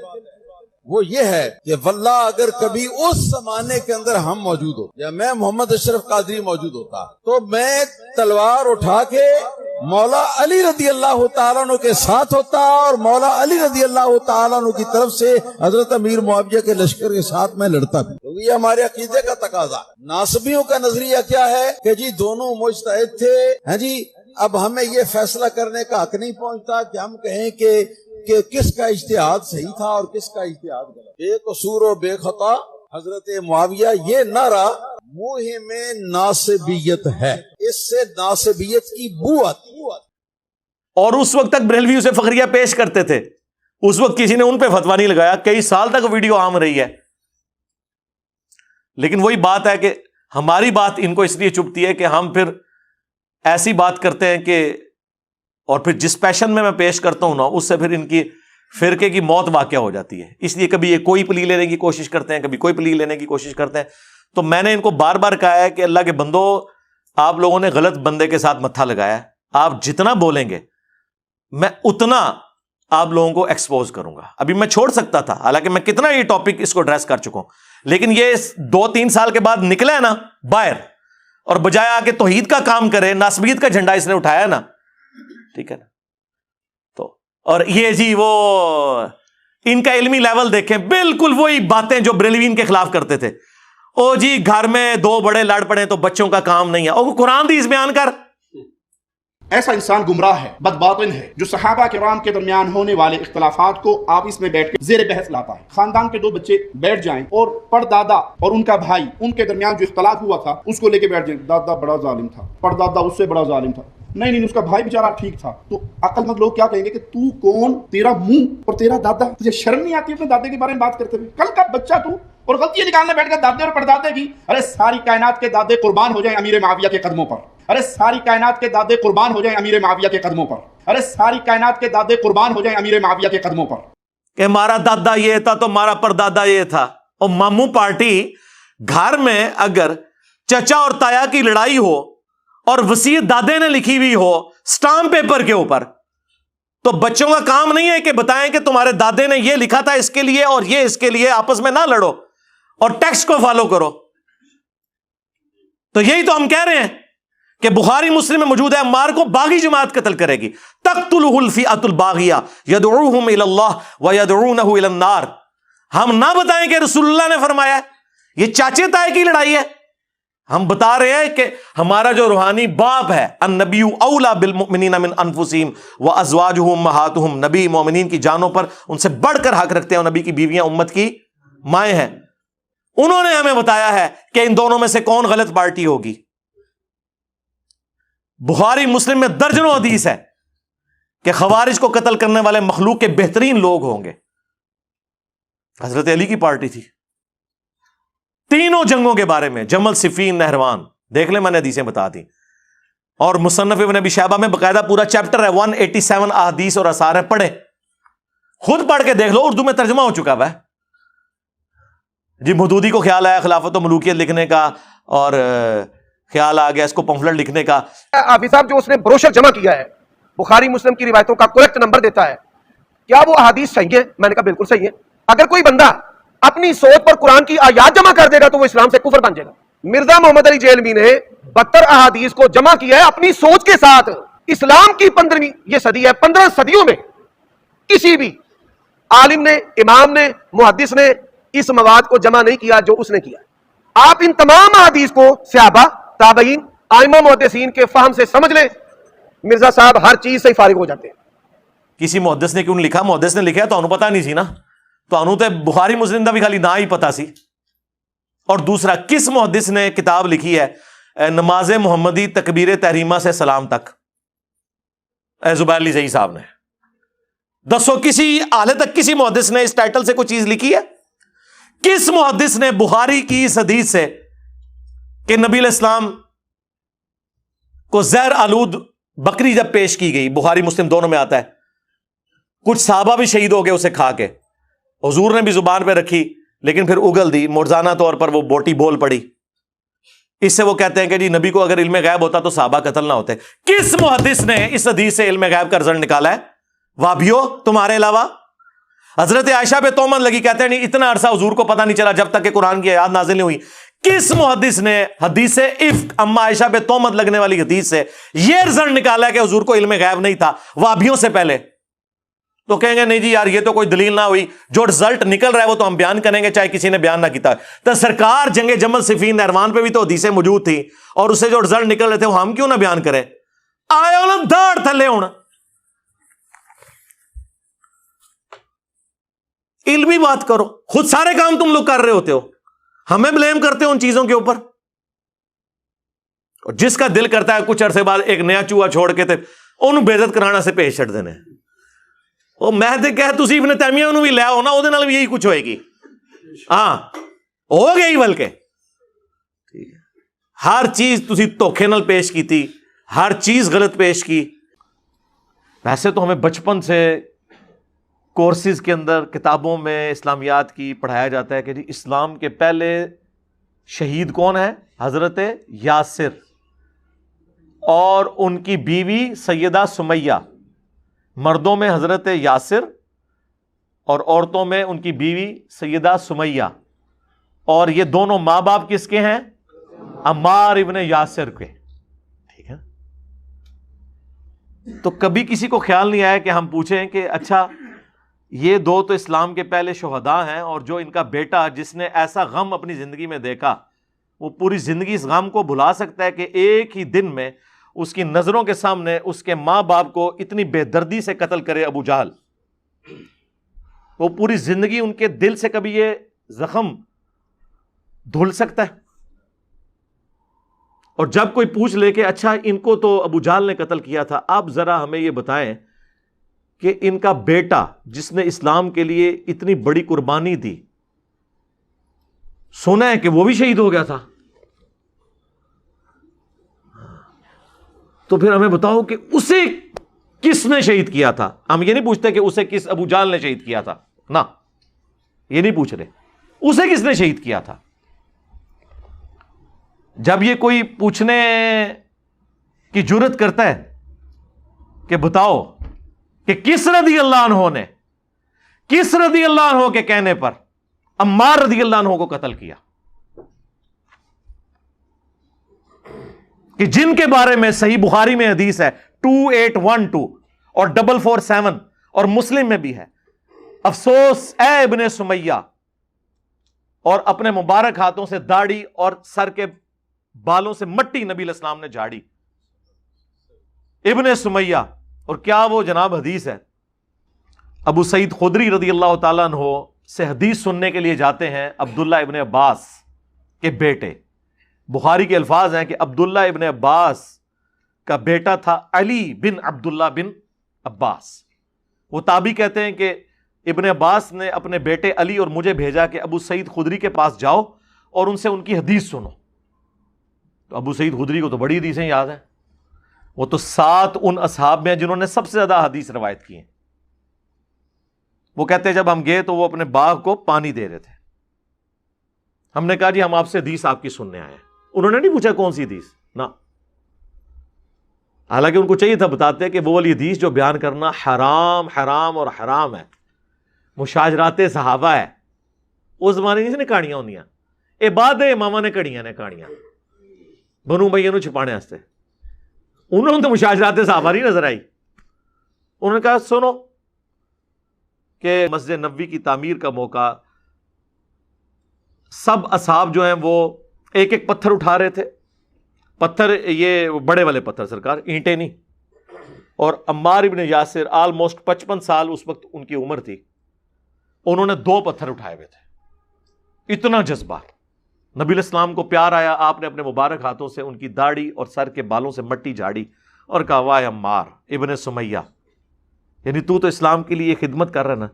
وہ یہ ہے کہ واللہ اگر کبھی اس زمانے کے اندر ہم موجود ہو, یا میں محمد اشرف قادری موجود ہوتا, تو میں تلوار اٹھا کے مولا علی رضی اللہ تعالیٰ عنہ کے ساتھ ہوتا, اور مولا علی رضی اللہ تعالیٰ عنہ کی طرف سے حضرت امیر معاویہ کے لشکر کے ساتھ میں لڑتا بھی, کیونکہ یہ ہمارے عقیدے کا تقاضا. ناصبیوں کا نظریہ کیا ہے کہ جی دونوں مجتہد تھے, ہاں جی, اب ہمیں یہ فیصلہ کرنے کا حق نہیں پہنچتا کہ ہم کہیں کہ کس کا اجتہاد صحیح تھا اور کس کا اجتہاد غلط. بے قصور و بے خطا حضرت معاویہ, یہ نعرہ منہ میں ناصبیت ہے, اس سے ناصبیت کی بو آتی ہے. اور اس وقت تک بریلوی اسے فخریہ پیش کرتے تھے, اس وقت کسی نے ان پہ فتویٰ نہیں لگایا, کئی سال تک ویڈیو عام رہی ہے. لیکن وہی بات ہے کہ ہماری بات ان کو اس لیے چبھتی ہے کہ ہم پھر ایسی بات کرتے ہیں کہ, اور پھر جس پیشن میں پیش کرتا ہوں نا, اس سے پھر ان کی فرقے کی موت واقع ہو جاتی ہے. اس لیے کبھی یہ کوئی پلی لینے کی کوشش کرتے ہیں, کبھی کوئی پلی لینے کی کوشش کرتے ہیں. تو میں نے ان کو بار بار کہا ہے کہ اللہ کے بندو, آپ لوگوں نے غلط بندے کے ساتھ متھا لگایا ہے. آپ جتنا بولیں گے میں اتنا آپ لوگوں کو ایکسپوز کروں گا. ابھی میں چھوڑ سکتا تھا, حالانکہ میں کتنا یہ ٹاپک اس کو ایڈریس کر چکا ہوں, لیکن یہ 2-3 سال کے بعد نکلا ہے نا باہر, اور بجائے آ کے توحید کا کام کرے, ناسبیت کا جھنڈا اس نے اٹھایا نا, ٹھیک ہے نا. تو اور یہ جی وہ ان کا علمی لیول دیکھیں, بالکل وہی باتیں جو بریلوین کے خلاف کرتے تھے. او جی گھر میں 2 بڑے لڑ پڑے تو بچوں کا کام نہیں ہے. او قرآن حدیث بیان کر. ایسا انسان گمراہ ہے, بدباطن ہے, جو صحابہ کرام کے درمیان ہونے والے اختلافات کو آپس میں بیٹھ کے زیر بحث لاتا ہے. خاندان کے 2 بچے بیٹھ جائیں اور پردادا اور ان کا بھائی, ان کے درمیان جو اختلاف ہوا تھا اس کو لے کے بیٹھ جائیں, دادا بڑا ظالم تھا, پردادا اس سے بڑا ظالم تھا, نہیں اس کا بھائی بیچارہ ٹھیک تھا. تو عقل مند لوگ کیا کہیں گے کہ تو کون, تیرا منہ اور تیرا دادا, تجھے شرم نہیں آتی اپنے دادے کے بارے میں بات کرتے ہوئے؟ کل کا بچہ تو, اور غلطیاں نکالنے بیٹھ گیا دادے اور پردادے کی. ارے ساری کائنات کے دادے قربان ہو جائیں امیر معاویہ کے قدموں پر, ارے ساری کائنات کے دادے قربان ہو جائیں امیر معاویہ کے قدموں پر, ارے ساری کائنات کے دادے قربان ہو جائیں امیر معاویہ کے قدموں پر. کہ ہمارا دادا یہ تھا تو ہمارا پردادا یہ تھا. اور ماموں پارٹی گھر میں اگر چچا اور تایا کی لڑائی ہو اور وصیت دادے نے لکھی ہوئی ہو سٹامپ پیپر کے اوپر, تو بچوں کا کام نہیں ہے کہ بتائیں کہ تمہارے دادے نے یہ لکھا تھا اس کے لیے اور یہ اس کے لیے, آپس میں نہ لڑو اور ٹیکسٹ کو فالو کرو. تو یہی تو ہم کہہ رہے ہیں کہ بخاری مسلم میں موجود ہے, عمار کو باغی جماعت قتل کرے گی. تقتلہ الفئۃ الباغیہ یدعوہم الی اللہ ویدعونہ الی النار. ہم نہ بتائیں کہ رسول اللہ نے فرمایا یہ چاچے تائے کی لڑائی ہے. ہم بتا رہے ہیں کہ ہمارا جو روحانی باپ ہے, النبی اولا بالمؤمنین من انفسہم وازواجہ امہاتہم, نبی مومنین کی جانوں پر ان سے بڑھ کر حق رکھتے ہیں, اور نبی کی بیویاں امت کی مائیں ہیں، انہوں نے ہمیں بتایا ہے کہ ان دونوں میں سے کون غلط پارٹی ہوگی۔ بخاری مسلم میں درجنوں حدیث ہے کہ خوارج کو قتل کرنے والے مخلوق کے بہترین لوگ ہوں گے۔ حضرت علی کی پارٹی تھی تینوں جنگوں کے بارے میں، جمل، صفین، نہروان، دیکھ لیں میں نے حدیثیں بتا دی۔ اور مصنف ابن ابی شیبہ میں باقاعدہ پورا چیپٹر ہے، 187 احادیث اور آثار ہیں، پڑھیں، خود پڑھ کے دیکھ لو، اردو میں ترجمہ ہو چکا ہوا ہے جی۔ مودودی کو خیال آیا خلافت و ملوکیت لکھنے کا، اور خیال آ گیا اس کو پمفلٹ لکھنے کا۔ حافظ صاحب جو اس نے بروشر جمع کیا ہے بخاری مسلم کی روایتوں کا کریکٹ نمبر دیتا ہے، کیا وہ احادیث صحیح ہے؟ میں نے کہا بالکل صحیح ہے۔ اگر کوئی بندہ اپنی سوچ پر قرآن کی آیات جمع کر دے گا تو وہ اسلام سے کفر بن جائے گا۔ مرزا محمد علی جیلوی نے 72 احادیث کو جمع کیا ہے اپنی سوچ کے ساتھ۔ اسلام کی 15ویں یہ صدی ہے، 15 صدیوں میں کسی بھی عالم نے، امام نے، محدث نے اس مواد کو جمع نہیں کیا جو اس نے کیا۔ آپ ان تمام احادیث کو صحابہ، تابعین، ائمہ محدثین کے فہم سے سمجھ لیں، مرزا صاحب ہر چیز سے فارغ ہو جاتے ہیں۔ کسی محدث نے کیوں لکھا؟ محدث نے لکھا تو انہوں پتہ نہیں سی نا، تو انہوں تے بخاری مسلم دا بھی خالی نہ ہی پتا سی۔ اور دوسرا، کس محدث نے کتاب لکھی ہے نماز محمدی تکبیر تحریمہ سے سلام تک؟ زبیر علی زئی صاحب نے۔ دسو کسی حال تک کسی محدث نے اس ٹائٹل سے کوئی چیز لکھی ہے؟ کس محدث نے بخاری کی اس حدیث سے کہ نبی علیہ السلام کو زہر آلود بکری جب پیش کی گئی، بخاری مسلم دونوں میں آتا ہے، کچھ صحابہ بھی شہید ہو گئے اسے کھا کے، حضور نے بھی زبان پہ رکھی لیکن پھر اگل دی، موجزانہ طور پر وہ بوٹی بول پڑی۔ اس سے وہ کہتے ہیں کہ جی نبی کو اگر علم غیب ہوتا تو صحابہ قتل نہ ہوتے۔ کس محدث نے اس حدیث سے علم غیب کا رزلٹ نکالا ہے؟ وابیو تمہارے علاوہ؟ حضرت عائشہ پہ تہمت لگی، کہتے ہیں نہیں اتنا عرصہ حضور کو پتہ نہیں چلا جب تک کہ قرآن کی آیات نازل نہیں ہوئی۔ کس محدث نے حدیث افک اما عائشہ پہ تہمت لگنے والی حدیث سے یہ رزلٹ نکالا ہے کہ حضور کو علم غیب نہیں تھا وابیوں سے پہلے؟ تو کہیں گے نہیں جی یار یہ تو کوئی دلیل نہ ہوئی، جو رزلٹ نکل رہا ہے وہ تو ہم بیان کریں گے چاہے کسی نے بیان نہ کیتا ہے۔ تو سرکار جنگ جمل، صفین، نہروان پہ بھی تو حدیثیں موجود تھیں، اور اسے جو رزلٹ نکل رہے تھے وہ ہم کیوں نہ بیان کریں؟ آئے ہونا داڑھ تھلے ہونا، علمی بات کرو۔ خود سارے کام تم لوگ کر رہے ہوتے ہو، ہمیں بلیم کرتے ہو ان چیزوں کے اوپر۔ اور جس کا دل کرتا ہے کچھ عرصے بعد ایک نیا چوہا چھوڑ کے انہوں بے عزت کرانا سے پیش چھڑ دینے، وہ مہدی کہ تسی ابن تیمیہ انہوں بھی لے آؤ نا، وہ بھی یہی کچھ ہوئے گی۔ ہاں ہو گئی، بلکہ ہر چیز تسی دھوکھے نال پیش کی تھی، ہر چیز غلط پیش کی۔ ویسے تو ہمیں بچپن سے کورسز کے اندر کتابوں میں اسلامیات کی پڑھایا جاتا ہے کہ جی اسلام کے پہلے شہید کون ہے؟ حضرت یاسر اور ان کی بیوی سیدہ سمیہ۔ مردوں میں حضرت یاسر اور عورتوں میں ان کی بیوی سیدہ سمیہ، اور یہ دونوں ماں باپ کس کے ہیں؟ عمار ابن یاسر کے، ٹھیک ہے۔ تو کبھی کسی کو خیال نہیں آیا کہ ہم پوچھیں کہ اچھا یہ دو تو اسلام کے پہلے شہداء ہیں، اور جو ان کا بیٹا جس نے ایسا غم اپنی زندگی میں دیکھا وہ پوری زندگی اس غم کو بھلا سکتا ہے کہ ایک ہی دن میں اس کی نظروں کے سامنے اس کے ماں باپ کو اتنی بے دردی سے قتل کرے ابو جہل؟ وہ پوری زندگی ان کے دل سے کبھی یہ زخم دھل سکتا ہے؟ اور جب کوئی پوچھ لے کہ اچھا ان کو تو ابو جہل نے قتل کیا تھا، آپ ذرا ہمیں یہ بتائیں کہ ان کا بیٹا جس نے اسلام کے لیے اتنی بڑی قربانی دی، سنا ہے کہ وہ بھی شہید ہو گیا تھا، تو پھر ہمیں بتاؤ کہ اسے کس نے شہید کیا تھا؟ ہم یہ نہیں پوچھتے کہ اسے کس ابو جہل نے شہید کیا تھا، نہ یہ نہیں پوچھ رہے، اسے کس نے شہید کیا تھا۔ جب یہ کوئی پوچھنے کی جرت کرتا ہے کہ بتاؤ کہ کس رضی اللہ عنہ نے، کس رضی اللہ عنہ کے کہنے پر عمار رضی اللہ عنہ کو قتل کیا، کہ جن کے بارے میں صحیح بخاری میں حدیث ہے 2812 اور 447 اور مسلم میں بھی ہے، افسوس اے ابن سمیہ، اور اپنے مبارک ہاتھوں سے داڑھی اور سر کے بالوں سے مٹی نبی علیہ السلام نے جھاڑی، ابن سمیہ۔ اور کیا وہ جناب حدیث ہے، ابو سعید خدری رضی اللہ تعالیٰ عنہ سے حدیث سننے کے لیے جاتے ہیں عبداللہ ابن عباس کے بیٹے. بخاری کے الفاظ ہیں کہ عبداللہ ابن عباس کا بیٹا تھا علی بن عبداللہ بن عباس. وہ تابعی کہتے ہیں کہ ابن عباس نے اپنے بیٹے علی اور مجھے بھیجا کہ ابو سعید خدری کے پاس جاؤ اور ان سے ان کی حدیث سنو. تو ابو سعید خدری کو تو بڑی حدیثیں یاد ہیں. وہ تو 7 ان اصحاب میں ہیں جنہوں نے سب سے زیادہ حدیث روایت کی ہیں. وہ کہتے ہیں جب ہم گئے تو وہ اپنے باغ کو پانی دے رہے تھے. ہم نے کہا جی ہم آپ سے حدیث آپ کی سننے آئے ہیں. انہوں نے نہیں پوچھا کون سی حدیث نہ، حالانکہ ان کو چاہیے تھا بتاتے کہ وہ والی حدیث جو بیان کرنا حرام حرام اور حرام ہے، مشاجرات صحابہ ہے. اس زمانے میں کہانیاں ہوندیاں، اے بعد اماماں نے کڑیاں نے کہانیاں بنو امیہ نوں چھپانے واسطے. انہوں نے تو مشاجرات صحابہ نہیں نظر آئی. انہوں نے کہا سنو کہ مسجد نبوی کی تعمیر کا موقع، سب اصحاب جو ہیں وہ ایک ایک پتھر اٹھا رہے تھے. پتھر یہ بڑے والے پتھر سرکار، اینٹیں نہیں. اور عمار ابن یاسر آلموسٹ 55 سال اس وقت ان کی عمر تھی، انہوں نے 2 پتھر اٹھائے ہوئے تھے. اتنا جذبہ، نبی علیہ السلام کو پیار آیا، آپ نے اپنے مبارک ہاتھوں سے ان کی داڑھی اور سر کے بالوں سے مٹی جھاڑی اور کہا واہ عمار ابن سمیہ، یعنی تو اسلام کے لیے خدمت کر رہا نا،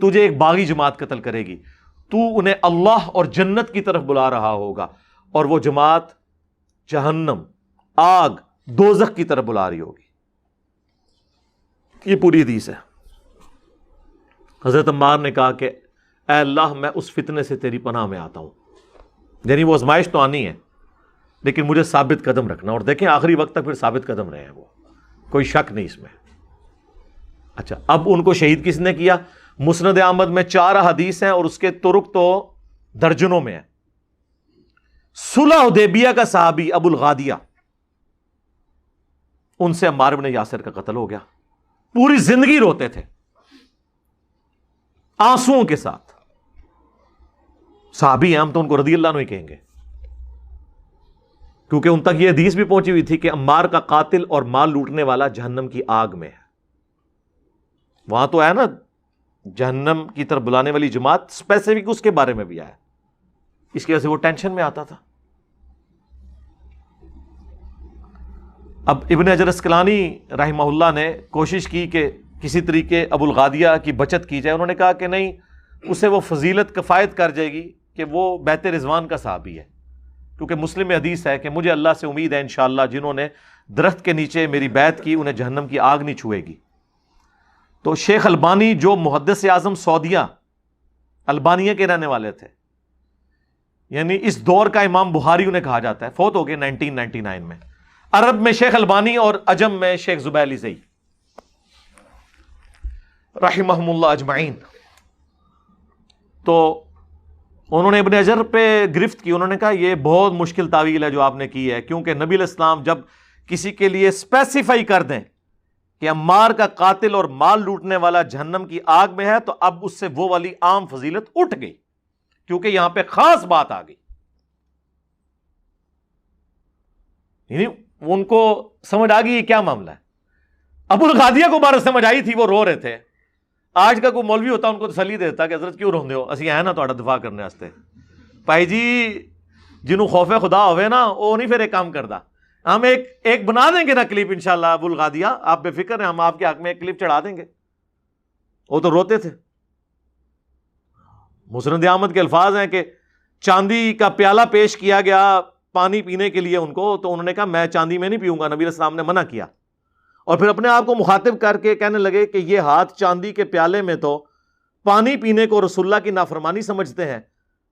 تجھے ایک باغی جماعت قتل کرے گی، تو انہیں اللہ اور جنت کی طرف بلا رہا ہوگا اور وہ جماعت جہنم، آگ، دوزخ کی طرف بلا رہی ہوگی. یہ پوری حدیث ہے. حضرت عمار نے کہا کہ اے اللہ میں اس فتنے سے تیری پناہ میں آتا ہوں. یعنی وہ آزمائش تو آنی ہے لیکن مجھے ثابت قدم رکھنا. اور دیکھیں آخری وقت تک پھر ثابت قدم رہے ہیں، وہ کوئی شک نہیں اس میں. اچھا اب ان کو شہید کس نے کیا؟ مسند احمد میں 4 حدیث ہیں اور اس کے طرق تو درجنوں میں ہیں. صلح حدیبیہ کا صحابی ابو الغادیہ، ان سے عمار بن یاسر کا قتل ہو گیا. پوری زندگی روتے تھے آنسوؤں کے ساتھ. صحابی ہیں، ہم تو ان کو رضی اللہ عنہ ہی کہیں گے، کیونکہ ان تک یہ حدیث بھی پہنچی ہوئی تھی کہ عمار کا قاتل اور مال لوٹنے والا جہنم کی آگ میں ہے. وہاں تو ہے نا جہنم کی طرف بلانے والی جماعت، اسپیسیفک اس کے بارے میں بھی آیا. اس کی وجہ سے وہ ٹینشن میں آتا تھا. اب ابن حجر اسقلانی رحمہ اللہ نے کوشش کی کہ کسی طریقے ابو الغادیہ کی بچت کی جائے. انہوں نے کہا کہ نہیں، اسے وہ فضیلت کفایت کر جائے گی کہ وہ بیت رضوان کا صحابی ہے، کیونکہ مسلم میں حدیث ہے کہ مجھے اللہ سے امید ہے انشاءاللہ جنہوں نے درخت کے نیچے میری بیعت کی انہیں جہنم کی آگ نہیں چھوئے گی. تو شیخ البانی جو محدث اعظم سعودیہ البانیہ کے رہنے والے تھے، یعنی اس دور کا امام بخاری انہیں کہا جاتا ہے، فوت ہو گئے 1999 میں. عرب میں شیخ البانی اور عجم میں شیخ زبیلی زئی رحمہم اللہ اجمعین. تو انہوں نے ابن حجر پہ گرفت کی. انہوں نے کہا یہ بہت مشکل تعویل ہے جو آپ نے کی ہے، کیونکہ نبی علیہ السلام جب کسی کے لیے اسپیسیفائی کر دیں کہ عمار کا قاتل اور مال لوٹنے والا جہنم کی آگ میں ہے، تو اب اس سے وہ والی عام فضیلت اٹھ گئی، کیونکہ یہاں پہ خاص بات آ گئی. یعنی ان کو سمجھ آ گئی یہ کیا معاملہ ہے. ابو الغادیہ کو بارہ سمجھ آئی تھی، وہ رو رہے تھے. آج کا کوئی مولوی ہوتا ان کو تسلی دیتا کہ حضرت کیوں روندے ہو، اسی آئے نا تہاڈا دفاع کرنے واسطے. بھائی جی جنہوں خوف خدا ہوئے نا وہ نہیں پھر ایک کام کردا. ہم ایک بنا دیں گے نا کلپ انشاءاللہ ابو الغادیہ، آپ بے فکر ہیں، ہم آپ کے حق میں ایک کلپ چڑھا دیں گے. وہ تو روتے تھے. مسند احمد کے الفاظ ہیں کہ چاندی کا پیالہ پیش کیا گیا پانی پینے کے لیے ان کو، تو انہوں نے کہا میں چاندی میں نہیں پیوں گا، نبی علیہ السلام نے منع کیا. اور پھر اپنے آپ کو مخاطب کر کے کہنے لگے کہ یہ ہاتھ چاندی کے پیالے میں تو پانی پینے کو رسول اللہ کی نافرمانی سمجھتے ہیں،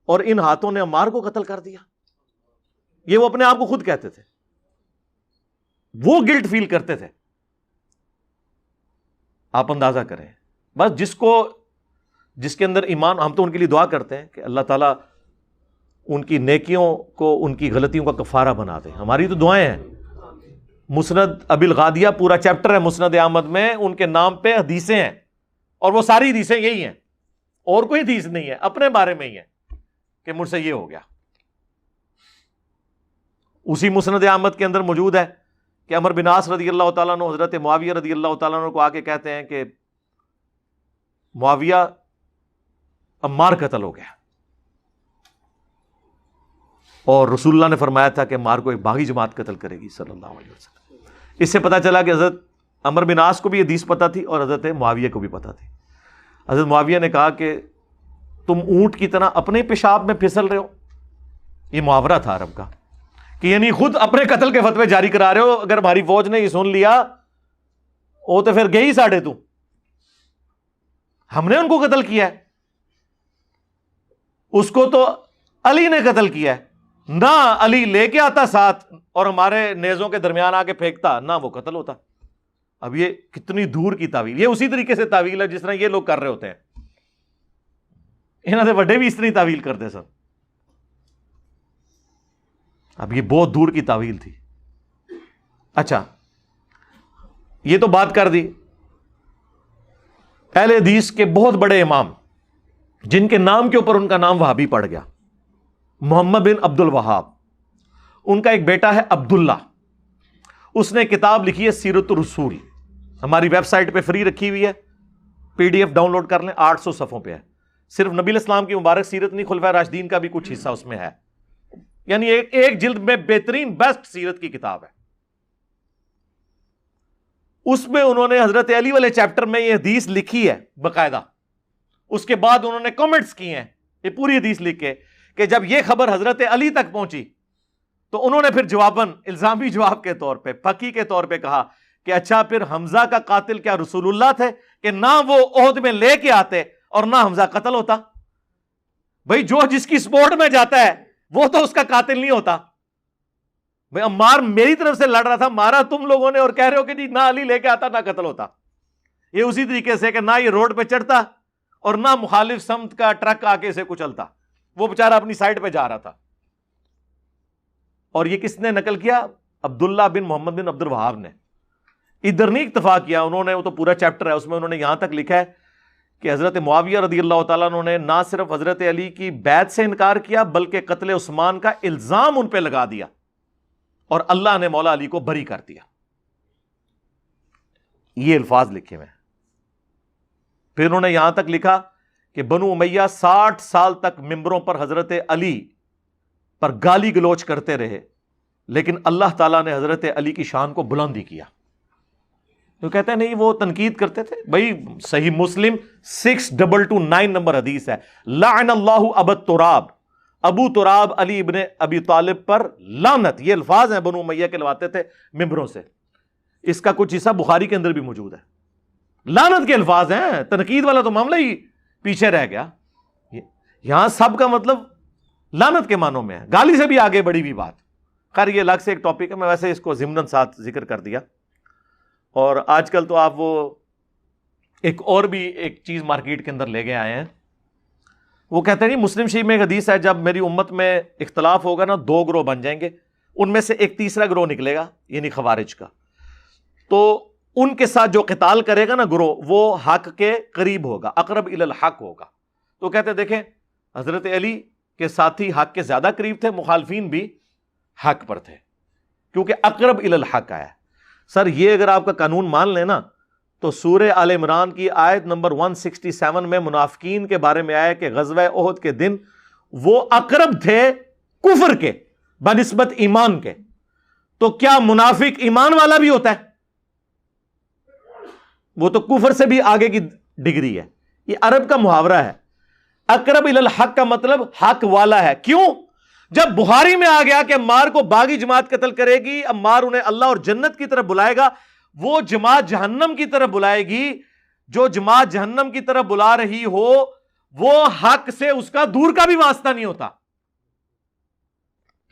اور ان ہاتھوں نے عمار کو قتل کر دیا. یہ وہ اپنے آپ کو خود کہتے تھے، وہ گلٹ فیل کرتے تھے. آپ اندازہ کریں بس جس کے اندر ایمان، ہم تو ان کے لیے دعا کرتے ہیں کہ اللہ تعالیٰ ان کی نیکیوں کو ان کی غلطیوں کا کفارہ بنا دے. ہماری تو دعائیں ہیں. مسند ابی الغادیہ پورا چیپٹر ہے مسند احمد میں، ان کے نام پہ حدیثیں ہیں، اور وہ ساری حدیثیں یہی ہیں، اور کوئی حدیث نہیں ہے، اپنے بارے میں ہی ہے کہ مجھ سے یہ ہو گیا. اسی مسند احمد کے اندر موجود ہے کہ عمر بن عاص رضی اللہ تعالیٰ عنہ حضرت معاویہ رضی اللہ تعالیٰ عنہ کو آ کے کہتے ہیں کہ معاویہ عمار قتل ہو گیا، اور رسول اللہ نے فرمایا تھا کہ عمار کو ایک باغی جماعت قتل کرے گی صلی اللہ علیہ وسلم۔ اس سے پتہ چلا کہ حضرت عمرو بن عاص کو بھی یہ حدیث پتہ تھی اور حضرت معاویہ کو بھی پتہ تھی۔ حضرت معاویہ نے کہا کہ تم اونٹ کی طرح اپنے پیشاب میں پھسل رہے ہو، یہ محاورہ تھا عرب کا، کہ یعنی خود اپنے قتل کے فتوے جاری کرا رہے ہو، اگر ہماری فوج نے یہ سن لیا وہ تو پھر گئی ساڑھے تو، ہم نے ان کو قتل کیا ہے، اس کو تو علی نے قتل کیا ہے، نہ علی لے کے آتا ساتھ اور ہمارے نیزوں کے درمیان آ کے پھینکتا، نہ وہ قتل ہوتا۔ اب یہ کتنی دور کی تعویل، یہ اسی طریقے سے تعویل ہے جس طرح یہ لوگ کر رہے ہوتے ہیں، انہوں نے بڑے بھی اس طرح تعویل کرتے سر۔ اب یہ بہت دور کی تعویل تھی۔ اچھا، یہ تو بات کر دی اہل حدیث کے بہت بڑے امام جن کے نام کے اوپر ان کا نام وہابی پڑ گیا، محمد بن عبد الوہاب۔ ان کا ایک بیٹا ہے عبداللہ، اس نے کتاب لکھی ہے سیرت الرسول، ہماری ویب سائٹ پہ فری رکھی ہوئی ہے، PDF ڈاؤن لوڈ کر لیں، 800 صفحوں پہ ہے، صرف نبی علیہ السلام کی مبارک سیرت نہیں، خلفائے راشدین کا بھی کچھ حصہ اس میں ہے، یعنی ایک جلد میں بہترین بیسٹ سیرت کی کتاب ہے۔ اس میں انہوں نے حضرت علی والے چیپٹر میں یہ حدیث لکھی ہے باقاعدہ، اس کے بعد انہوں نے کمنٹس کیے ہیں یہ پوری حدیث لکھ کے، کہ جب یہ خبر حضرت علی تک پہنچی تو انہوں نے پھر جواباً الزامی جواب کے طور پہ، پکی کے طور پہ کہا کہ اچھا پھر حمزہ کا قاتل کیا رسول اللہ تھے کہ نہ وہ عہد میں لے کے آتے اور نہ حمزہ قتل ہوتا؟ بھئی جو جس کی سپورٹ میں جاتا ہے وہ تو اس کا قاتل نہیں ہوتا۔ بھئی عمار میری طرف سے لڑ رہا تھا، مارا تم لوگوں نے، اور کہہ رہے ہو کہ جی نہ علی لے کے آتا نہ قتل ہوتا۔ یہ اسی طریقے سے کہ نہ یہ روڈ پہ چڑھتا اور نہ مخالف سمت کا ٹرک آ کے اسے کچلتا، وہ بیچارہ اپنی سائڈ پہ جا رہا تھا۔ اور یہ کس نے نقل کیا؟ عبداللہ بن محمد بن عبد الوہاب نے۔ ادھر نہیں اکتفا کیا انہوں نے، وہ تو پورا چیپٹر ہے اس میں، انہوں نے یہاں تک لکھا ہے کہ حضرت معاویہ رضی اللہ تعالیٰ عنہ نے نہ صرف حضرت علی کی بیعت سے انکار کیا بلکہ قتل عثمان کا الزام ان پہ لگا دیا، اور اللہ نے مولا علی کو بری کر دیا۔ یہ الفاظ لکھے ہوئے ہیں۔ پھر انہوں نے یہاں تک لکھا کہ بنو امیہ 60 سال تک ممبروں پر حضرت علی پر گالی گلوچ کرتے رہے، لیکن اللہ تعالیٰ نے حضرت علی کی شان کو بلندی کیا۔ تو کہتے ہیں نہیں وہ تنقید کرتے تھے۔ بھائی صحیح مسلم 6229 نمبر حدیث ہے، لعن اللہ ابا تراب، ابو تراب علی ابن ابی طالب پر لعنت، یہ الفاظ ہیں بنو امیہ کے لواتے تھے ممبروں سے۔ اس کا کچھ حصہ بخاری کے اندر بھی موجود ہے، لعنت کے الفاظ ہیں، تنقید والا تو معاملہ ہی پیچھے رہ گیا۔ یہاں سب کا مطلب لعنت کے معنوں میں ہے، گالی سے بھی آگے بڑھی ہوئی بات۔ خیر یہ الگ سے ایک ٹاپک ہے، میں ویسے اس کو ضمناً ساتھ ذکر کر دیا۔ اور آج کل تو آپ وہ ایک اور بھی ایک چیز مارکیٹ کے اندر لے کے آئے ہیں، وہ کہتے ہیں نہیں مسلم شریف میں ایک حدیث ہے جب میری امت میں اختلاف ہوگا نا 2 گروہ بن جائیں گے، ان میں سے ایک تیسرا گروہ نکلے گا یعنی خوارج کا، تو ان کے ساتھ جو قتال کرے گا نا گروہ وہ حق کے قریب ہوگا، اقرب الی الحق ہوگا۔ تو کہتے ہیں دیکھیں حضرت علی کے ساتھی حق کے زیادہ قریب تھے، مخالفین بھی حق پر تھے کیونکہ اقرب الی الحق آیا۔ سر یہ اگر آپ کا قانون مان لیں نا تو سورہ آل عمران کی آیت نمبر 167 میں منافقین کے بارے میں آیا کہ غزوہ احد کے دن وہ اقرب تھے کفر کے بنسبت ایمان کے، تو کیا منافق ایمان والا بھی ہوتا ہے؟ وہ تو کفر سے بھی آگے کی ڈگری ہے۔ یہ عرب کا محاورہ ہے، اقرب الی الحق کا مطلب حق والا ہے۔ کیوں؟ جب بخاری میں آ گیا کہ عمار کو باغی جماعت قتل کرے گی، عمار انہیں اللہ اور جنت کی طرف بلائے گا، وہ جماعت جہنم کی طرف بلائے گی، جو جماعت جہنم کی طرف بلا رہی ہو وہ حق سے اس کا دور کا بھی واسطہ نہیں ہوتا۔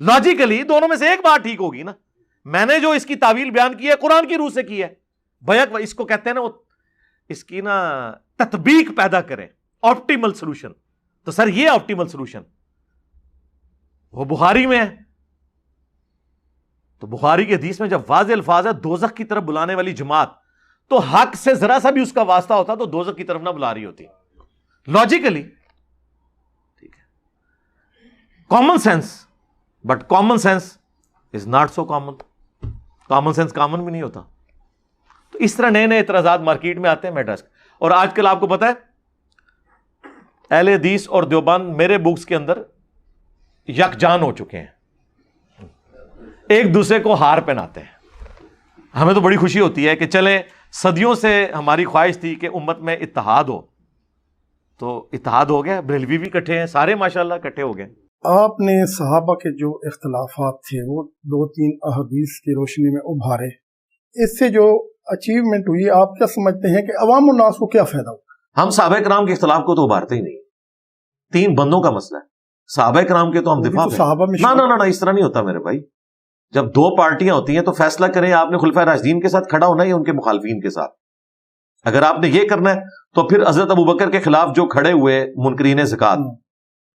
لاجیکلی دونوں میں سے ایک بات ٹھیک ہوگی نا۔ میں نے جو اس کی تعویل بیان کی ہے قرآن کی روح سے کی ہے، بیک اس کو کہتے ہیں نا، اس کی نا تطبیق پیدا کریں، آپٹیمل سلوشن۔ تو سر یہ آپٹیمل سلوشن وہ بخاری میں ہے، تو بخاری کی حدیث میں جب واضح الفاظ ہے دوزخ کی طرف بلانے والی جماعت، تو حق سے ذرا سا بھی اس کا واسطہ ہوتا تو دوزخ کی طرف نہ بلا رہی ہوتی لاجیکلی، ٹھیک ہے، common sense, but common sense is not so common, common sense common بھی نہیں ہوتا۔ تو اس طرح نئے نئے اعتراضات مارکیٹ میں آتے ہیں، میں ایڈریس۔ اور آج کل آپ کو پتا ہے اہل حدیث اور دیوبند میرے بکس کے اندر یکجان ہو چکے ہیں، ایک دوسرے کو ہار پہناتے ہیں. ہمیں تو بڑی خوشی ہوتی ہے کہ چلیں صدیوں سے ہماری خواہش تھی کہ امت میں اتحاد ہو، تو اتحاد ہو گیا. بریلوی بھی کٹھے ہیں، سارے ماشاءاللہ کٹھے ہو گئے. آپ نے صحابہ کے جو اختلافات تھے وہ 2-3 احادیث کی روشنی میں ابھارے، اس سے جو اچیومنٹ ہوئی، آپ کیا سمجھتے ہیں کہ عوام الناس کو کیا فائدہ ہوا؟ ہم صحابہ کرام کے اختلاف کو تو ابھارتے ہی نہیں. 3 بندوں کا مسئلہ ہے، صحابہ کرام کے تو ہم دفاع تو صحابہ میں نہ اس طرح نہیں ہوتا میرے بھائی. جب 2 پارٹیاں ہوتی ہیں تو فیصلہ کریں آپ نے خلفائے راشدین کے ساتھ کھڑا ہونا یا ان کے مخالفین کے ساتھ. اگر آپ نے یہ کرنا ہے تو پھر حضرت ابوبکر کے خلاف جو کھڑے ہوئے منکرین زکات،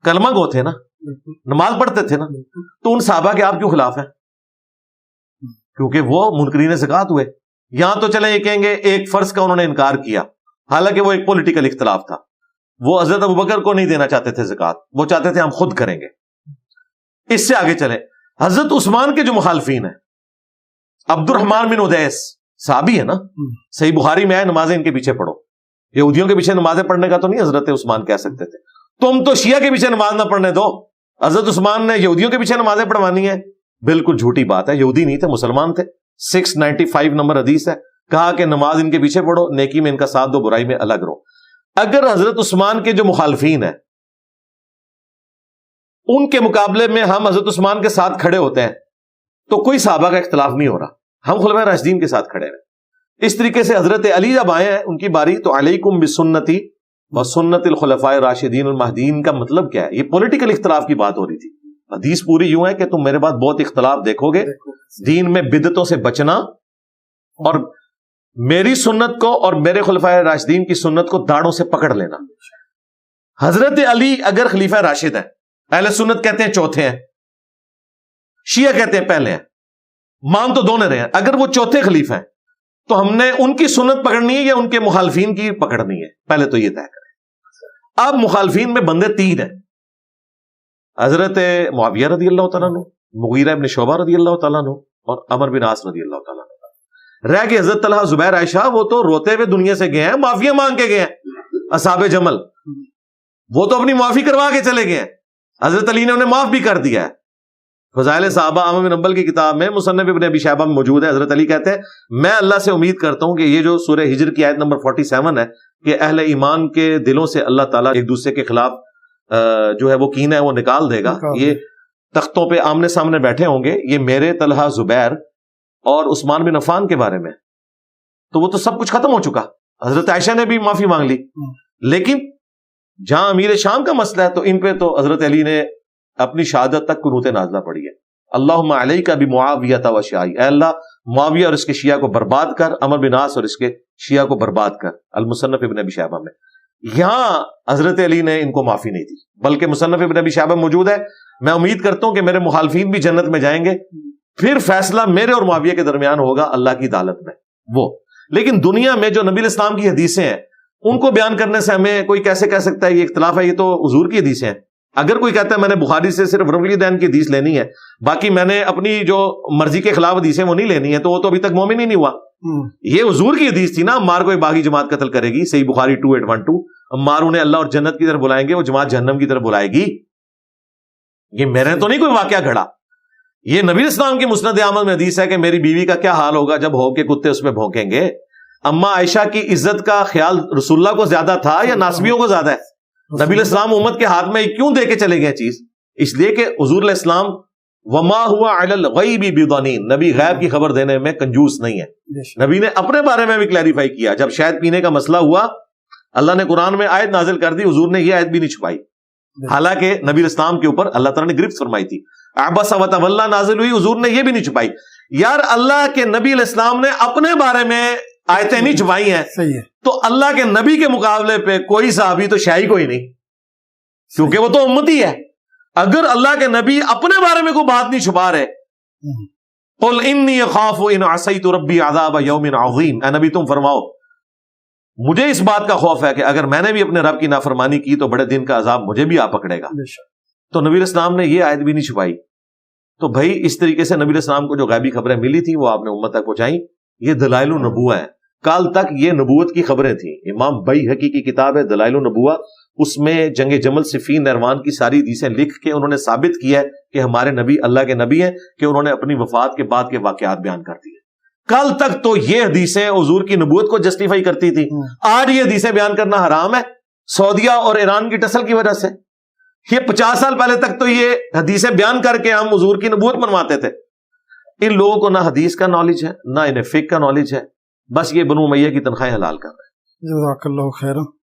کلمہ گو تھے نا، نماز پڑھتے تھے نا، تو ان صحابہ کے آپ کیوں خلاف ہیں؟ کیونکہ وہ منکرین زکات ہوئے. یہاں تو چلیں یہ کہیں گے ایک فرض کا انہوں نے انکار کیا، حالانکہ وہ ایک پولیٹیکل اختلاف تھا. وہ حضرت ابوبکر کو نہیں دینا چاہتے تھے زکات، وہ چاہتے تھے ہم خود کریں گے. اس سے آگے چلیں، حضرت عثمان کے جو مخالفین ہیں، عبد الرحمن بن ادیس صحابی ہے نا، صحیح بخاری میں آئے نمازیں ان کے پیچھے پڑھو. یہودیوں کے پیچھے نمازیں پڑھنے کا تو نہیں حضرت عثمان کہہ سکتے تھے. تم تو شیعہ کے پیچھے نماز نہ پڑھنے دو، حضرت عثمان نے یہودیوں کے پیچھے نمازیں پڑھوانی ہیں. بالکل جھوٹی بات ہے، یہودی نہیں تھے، مسلمان تھے. 695 نمبر حدیث ہے، کہا کہ نماز ان کے پیچھے پڑھو، نیکی میں ان کا ساتھ دو، برائی میں الگ رہو. اگر حضرت عثمان کے جو مخالفین ہیں ان کے مقابلے میں ہم حضرت عثمان کے ساتھ کھڑے ہوتے ہیں تو کوئی صحابہ کا اختلاف نہیں ہو رہا، ہم خلفائے راشدین کے ساتھ کھڑے ہیں. اس طریقے سے حضرت علی جب آئے ہیں ان کی باری تو علیکم بسنتی وسنت الخلفاء الراشدین المہدیین کا مطلب کیا ہے؟ یہ پولیٹیکل اختلاف کی بات ہو رہی تھی. حدیث پوری یوں ہے کہ تم میرے بعد بہت اختلاف دیکھو گے، دین میں بدعتوں سے بچنا اور میری سنت کو اور میرے خلفائے راشدین کی سنت کو داڑوں سے پکڑ لینا. حضرت علی اگر خلیفہ راشد ہیں، اہل سنت کہتے ہیں چوتھے ہیں، شیعہ کہتے ہیں پہلے ہیں، مان تو دونوں رہے ہیں. اگر وہ چوتھے خلیفہ ہیں تو ہم نے ان کی سنت پکڑنی ہے یا ان کے مخالفین کی پکڑنی ہے؟ پہلے تو یہ طے کریں. اب مخالفین میں بندے 3 ہیں، حضرت معاویہ رضی اللہ تعالیٰ عنہ، مغیرہ ابن شعبہ رضی اللہ تعالیٰ عنہ اور عمر بن عاص رضی اللہ تعالیٰ عنہ. رہ گئے حضرت طلحہ زبیر عائشہ، وہ تو روتے ہوئے دنیا سے گئے ہیں، معافی مانگ کے گئے ہیں. اصحاب جمل وہ تو اپنی معافی کروا کے چلے گئے ہیں، حضرت علی نے انہیں معاف بھی کر دیا ہے. فضائل صحابہ احمد بن حنبل کی کتاب میں مصنف ابن ابی شیبہ میں موجود ہے. حضرت علی کہتے ہیں میں اللہ سے امید کرتا ہوں کہ یہ جو سورہ ہجر کی آیت نمبر 47 ہے کہ اہل ایمان کے دلوں سے اللہ تعالیٰ ایک دوسرے کے خلاف جو ہے وہ کینہ ہے وہ نکال دے گا. یہ تختوں پہ آمنے سامنے بیٹھے ہوں گے، یہ میرے طلحہ زبیر اور عثمان بن عفان کے بارے میں. تو وہ تو سب کچھ ختم ہو چکا، حضرت عائشہ نے بھی معافی مانگ لی. لیکن جہاں امیر شام کا مسئلہ ہے تو ان پہ تو حضرت علی نے اپنی شہادت تک قنوت نازلہ پڑھی ہے. اللہم علیک بمعاویہ و شیعہ، اے اللہ معاویہ اور اس کے شیعہ کو برباد کر، عمر بن عاص اور اس کے شیعہ کو برباد کر. المصنف ابن ابی شیبہ میں یہاں حضرت علی نے ان کو معافی نہیں دی، بلکہ مصنف ابن ابی شیبہ موجود ہے. میں امید کرتا ہوں کہ میرے مخالفین بھی جنت میں جائیں گے، پھر فیصلہ میرے اور معاویہ کے درمیان ہوگا اللہ کی عدالت میں. وہ لیکن دنیا میں جو نبی الاسلام کی حدیثیں ہیں ان کو بیان کرنے سے ہمیں کوئی کیسے کہہ سکتا ہے یہ اختلاف ہے؟ یہ تو حضور کی حدیثیں ہیں. اگر کوئی کہتا ہے میں نے بخاری سے صرف رفع الیدین کی حدیث لینی ہے، باقی میں نے اپنی جو مرضی کے خلاف حدیثیں وہ نہیں لینی ہے، تو وہ تو ابھی تک مومن ہی نہیں ہوا. یہ حضور کی حدیث تھی نا، عمار کو ایک باغی جماعت قتل کرے گی، صحیح بخاری 2812. عمار انہیں اللہ اور جنت کی طرف بلائیں گے، وہ جماعت جہنم کی طرف بلائے گی. یہ میرے تو نہیں کوئی واقعہ گھڑا، یہ نبی اسلام کی مسند احمد میں حدیث ہے کہ میری بیوی کا کیا حال ہوگا جب ہو کے کتے اس میں بھونکیں گے. اما عائشہ کی عزت کا خیال رسول اللہ کو زیادہ تھا یا ناسبیوں کو زیادہ ہے؟ نبی الاسلام امت کے ہاتھ میں کیوں دے کے چلے گئے چیز؟ اس لیے کہ حضور علیہ السلام وما ہوا علی الغیب بضنین، نبی غیب کی خبر دینے میں کنجوس نہیں ہے. نبی نے اپنے بارے میں بھی کلیریفائی کیا. جب شہد پینے کا مسئلہ ہوا اللہ نے قرآن میں آیت نازل کر دی، حضور نے یہ آیت بھی نہیں چھپائی، حالانکہ نبی الاسلام کے اوپر اللہ تعالیٰ نے گرفت فرمائی تھی. عبس وتولی نازل ہوئی، حضور نے یہ بھی نہیں چھپائی. یار اللہ کے نبی علیہ السلام نے اپنے بارے میں آیتیں نہیں چھپائی ہیں، تو اللہ کے نبی کے مقابلے پہ کوئی صحابی تو شاہی کوئی نہیں، کیونکہ وہ تو امتی ہے. اگر اللہ کے نبی اپنے بارے میں کوئی بات نہیں چھپا رہے، قل انی اخاف ان عصیت ربی عذاب یوم عظیم، اے نبی تم فرماؤ مجھے اس بات کا خوف ہے کہ اگر میں نے بھی اپنے رب کی نافرمانی کی تو بڑے دن کا عذاب مجھے بھی آ پکڑے گا. تو نبی الاسلام نے یہ آیت بھی نہیں چھپائی. تو بھائی اس طریقے سے نبی الاسلام کو جو غیبی خبریں ملی تھی وہ آپ نے امت تک پہنچائی. یہ دلائل النبوہ ہے. کال تک یہ نبوت کی خبریں تھیں. امام بیہقی کی کتاب ہے دلائل النبوہ، اس میں جنگ جمل صفین نہروان کی ساری حدیثیں لکھ کے انہوں نے ثابت کیا ہے کہ ہمارے نبی اللہ کے نبی ہیں، کہ انہوں نے اپنی وفات کے بعد کے واقعات بیان کر دیے۔ کل تک تو یہ حدیثیں حضور کی نبوت کو جسٹیفائی کرتی تھی، آج یہ حدیثیں بیان کرنا حرام ہے سعودیہ اور ایران کی ٹسل کی وجہ سے۔ یہ 50 سال پہلے تک تو یہ حدیثیں بیان کر کے ہم حضور کی نبوت منواتے تھے۔ ان لوگوں کو نہ حدیث کا نالج ہے نہ انہیں فقہ کا نالج ہے، بس یہ بنو امیہ کی تنخواہیں حلال کر رہے ہیں۔ جزاک اللہ خیرہ۔